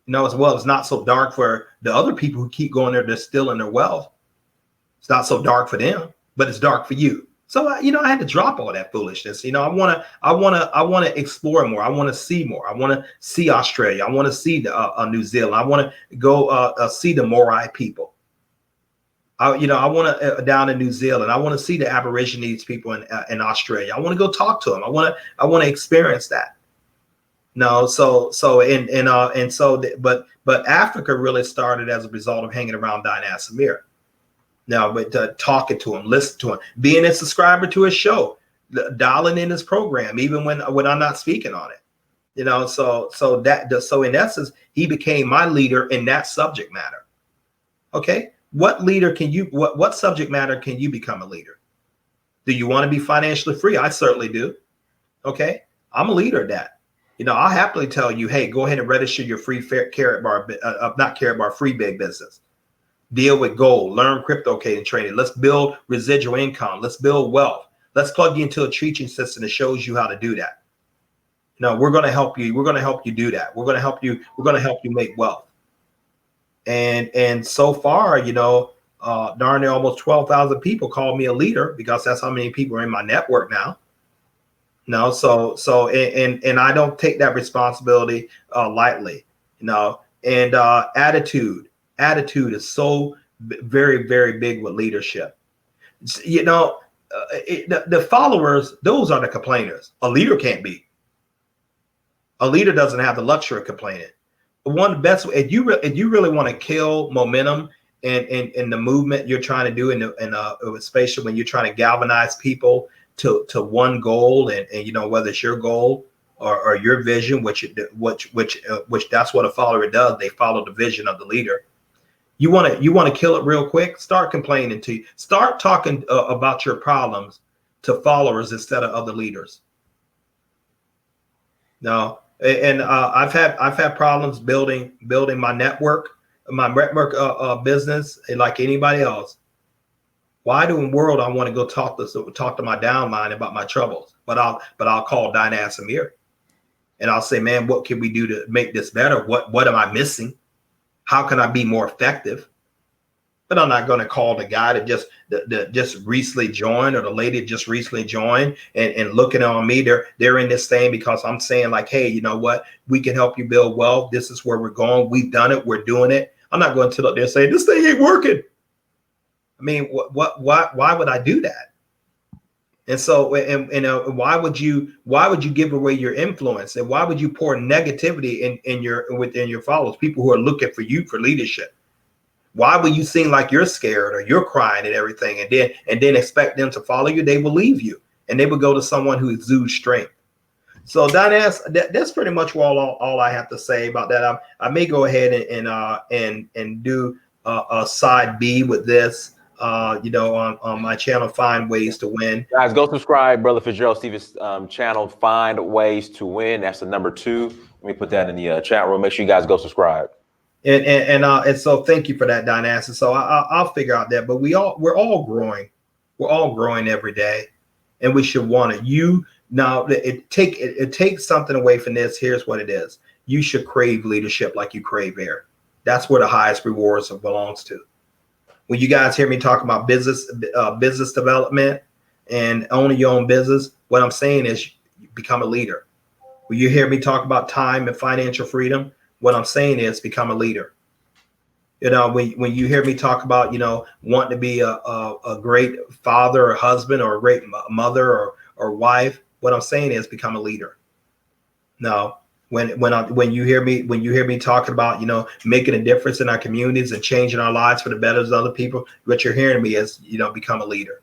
As well, it's not so dark for the other people who keep going there. They're still in their wealth. It's not so dark for them, but it's dark for you. So I had to drop all that foolishness. I want to explore more. I want to see more. I want to see Australia. I want to see New Zealand. I want to go see the Morai people. I want to down in New Zealand. I want to see the Aborigines people in Australia. I want to go talk to them. I want to experience that. But Africa really started as a result of hanging around Diane Astamir. Now, but talking to him, listening to him, being a subscriber to his show, dialing in his program, even when I'm not speaking on it. So in essence, he became my leader in that subject matter. Okay, what subject matter can you become a leader? Do you want to be financially free? I certainly do. Okay, I'm a leader of that. I'll happily tell you, hey, go ahead and register your free free big business. Deal with gold, learn crypto trading. Let's build residual income. Let's build wealth. Let's plug you into a teaching system that shows you how to do that. We're going to help you. We're going to help you do that. We're going to help you. We're going to help you make wealth. And so far, darn near almost 12,000 people call me a leader because that's how many people are in my network now. No, and I don't take that responsibility lightly. And attitude is so very, very big with leadership. The followers, those are the complainers. A leader can't be. A leader doesn't have the luxury of complaining. One of the best, if you really want to kill momentum in the movement you're trying to do, especially when you're trying to galvanize people to one goal, and whether it's your goal or your vision, which that's what a follower does. They follow the vision of the leader. You want to kill it real quick. Start complaining start talking about your problems to followers instead of other leaders. No, and I've had problems building my network business like anybody else. Why do in the world I want to go talk to my downline about my troubles? But I'll call Dynas Amir, and I'll say, man, what can we do to make this better? What am I missing? How can I be more effective? But I'm not going to call the guy that just recently joined, or the lady that just recently joined and looking on me. They're in this thing because I'm saying like, hey, you know what? We can help you build wealth. This is where we're going. We've done it. We're doing it. I'm not going to look there and say this thing ain't working. I mean, why would I do that? And so, why would you give away your influence, and why would you pour negativity within your followers, people who are looking for you for leadership? Why would you seem like you're scared or you're crying and everything, and then expect them to follow you? They will leave you, and they will go to someone who exudes strength. So that's pretty much all I have to say about that. I may go ahead and do a side B with this. On my channel, Find Ways to Win. Guys, go subscribe, Brother Fitzgerald Stevens' channel, Find Ways to Win. That's the number 2. Let me put that in the chat room. Make sure you guys go subscribe. And so thank you for that, Dynas. So I'll figure out that. But we're all growing. We're all growing every day, and we should want it. Now it takes something away from this. Here's what it is. You should crave leadership like you crave air. That's where the highest rewards belongs to. When you guys hear me talk about business development and owning your own business, what I'm saying is you become a leader. When you hear me talk about time and financial freedom, what I'm saying is become a leader. When you hear me talk about, wanting to be a great father or husband or a great mother or wife, what I'm saying is become a leader. Now, when you hear me talking about, making a difference in our communities and changing our lives for the better of other people, what you're hearing me is, become a leader.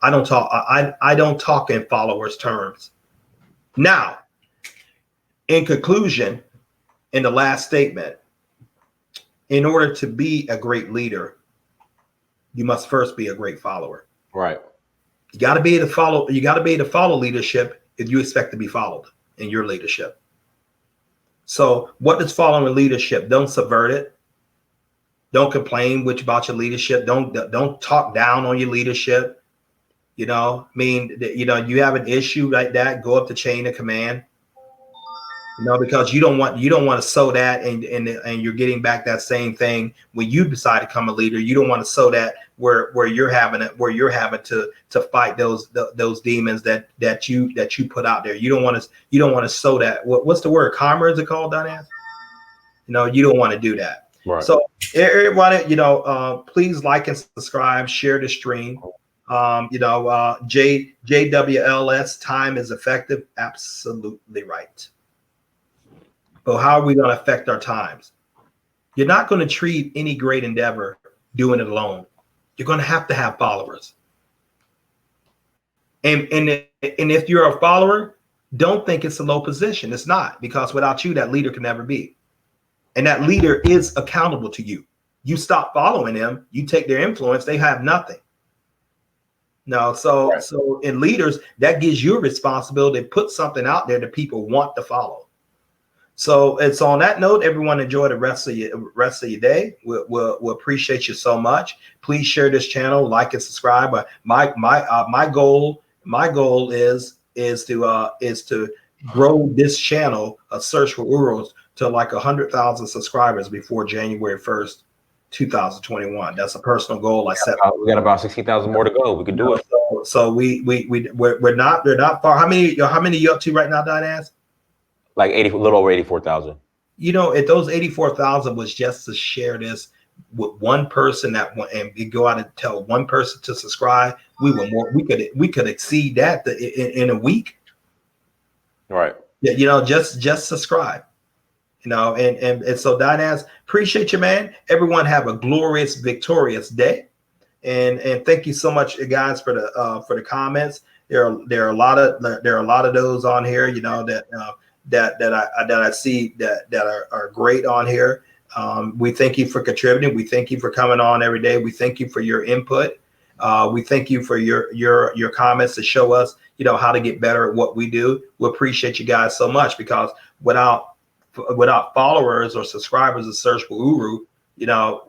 I don't talk in followers terms. Now, in conclusion, in the last statement, in order to be a great leader, you must first be a great follower. Right. You got to be able to follow. You got to be able to follow leadership if you expect to be followed in your leadership. So what does following leadership? Don't subvert it. Don't complain about your leadership. Don't talk down on your leadership. You have an issue like that, go up the chain of command. Because you don't want to sow that and you're getting back that same thing when you decide to become a leader. You don't want to sow that where you're having to fight those demons that you put out there. You don't want to sow that. What's the word? Karma, is it called, Dynas? You don't want to do that. Right. So everybody, please like and subscribe, share the stream. JWLS, time is effective. Absolutely right. But how are we going to affect our times? You're not going to treat any great endeavor doing it alone. You're going to have followers. And if you're a follower, don't think it's a low position. It's not, because without you, that leader can never be. And that leader is accountable to you. You stop following them, you take their influence, they have nothing. No, so in leaders, that gives you a responsibility to put something out there that people want to follow. So it's on that note, everyone, enjoy the rest of your day. We'll appreciate you so much. Please share this channel, like and subscribe. My goal is to grow this channel, a search for Urals, to like 100,000 subscribers before January 1st, 2021. That's a personal goal I set. We got about 16,000 more to go. We can do it. So we're not far. How many you up to right now, Dynas? Like 80, a little over 84,000. You know, if those 84,000 was just to share this with one person that one, and we go out and tell one person to subscribe, we could exceed that in a week. Right. Yeah, you know, just subscribe. You know, and so Dynas, appreciate you, man. Everyone have a glorious, victorious day. And thank you so much, guys, for the comments. There are a lot of those on here, you know, that I see that are great on here. We thank you for contributing. We thank you for coming on every day. We thank you for your input. We thank you for your comments to show us, you know, how to get better at what we do. We appreciate you guys so much, because without followers or subscribers of Search for Uru, you know,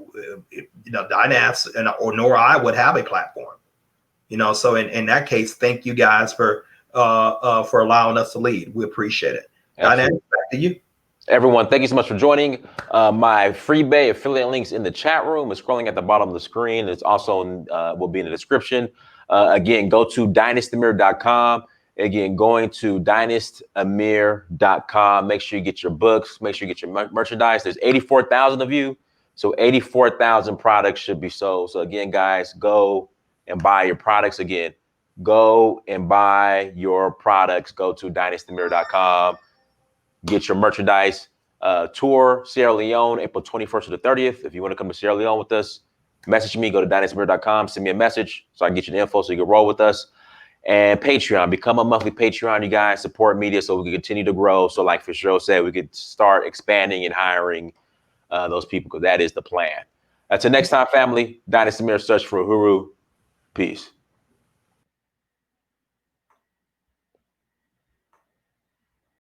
Dynas or nor I would have a platform, you know. So in that case, thank you guys for allowing us to lead. We appreciate it. Dynas, back to you. Everyone, thank you so much for joining. My FreeBay affiliate links in the chat room is scrolling at the bottom of the screen. It's also will be in the description. Again, go to dynastamir.com. Again, going to dynastamir.com. Make sure you get your books. Make sure you get your merchandise. There's 84,000 of you. So 84,000 products should be sold. So again, guys, go and buy your products. Again, go and buy your products. Go to dynastamir.com. Get your merchandise. Tour Sierra Leone, April 21st to the 30th. If you want to come to Sierra Leone with us, message me. Go to dynastamir.com. Send me a message so I can get you the info so you can roll with us. And Patreon, become a monthly Patreon, you guys. Support media so we can continue to grow. So like Fitzgerald said, we could start expanding and hiring those people, because that is the plan. Until next time, family, Dynasty Mirror, Search for Uhuru. Peace.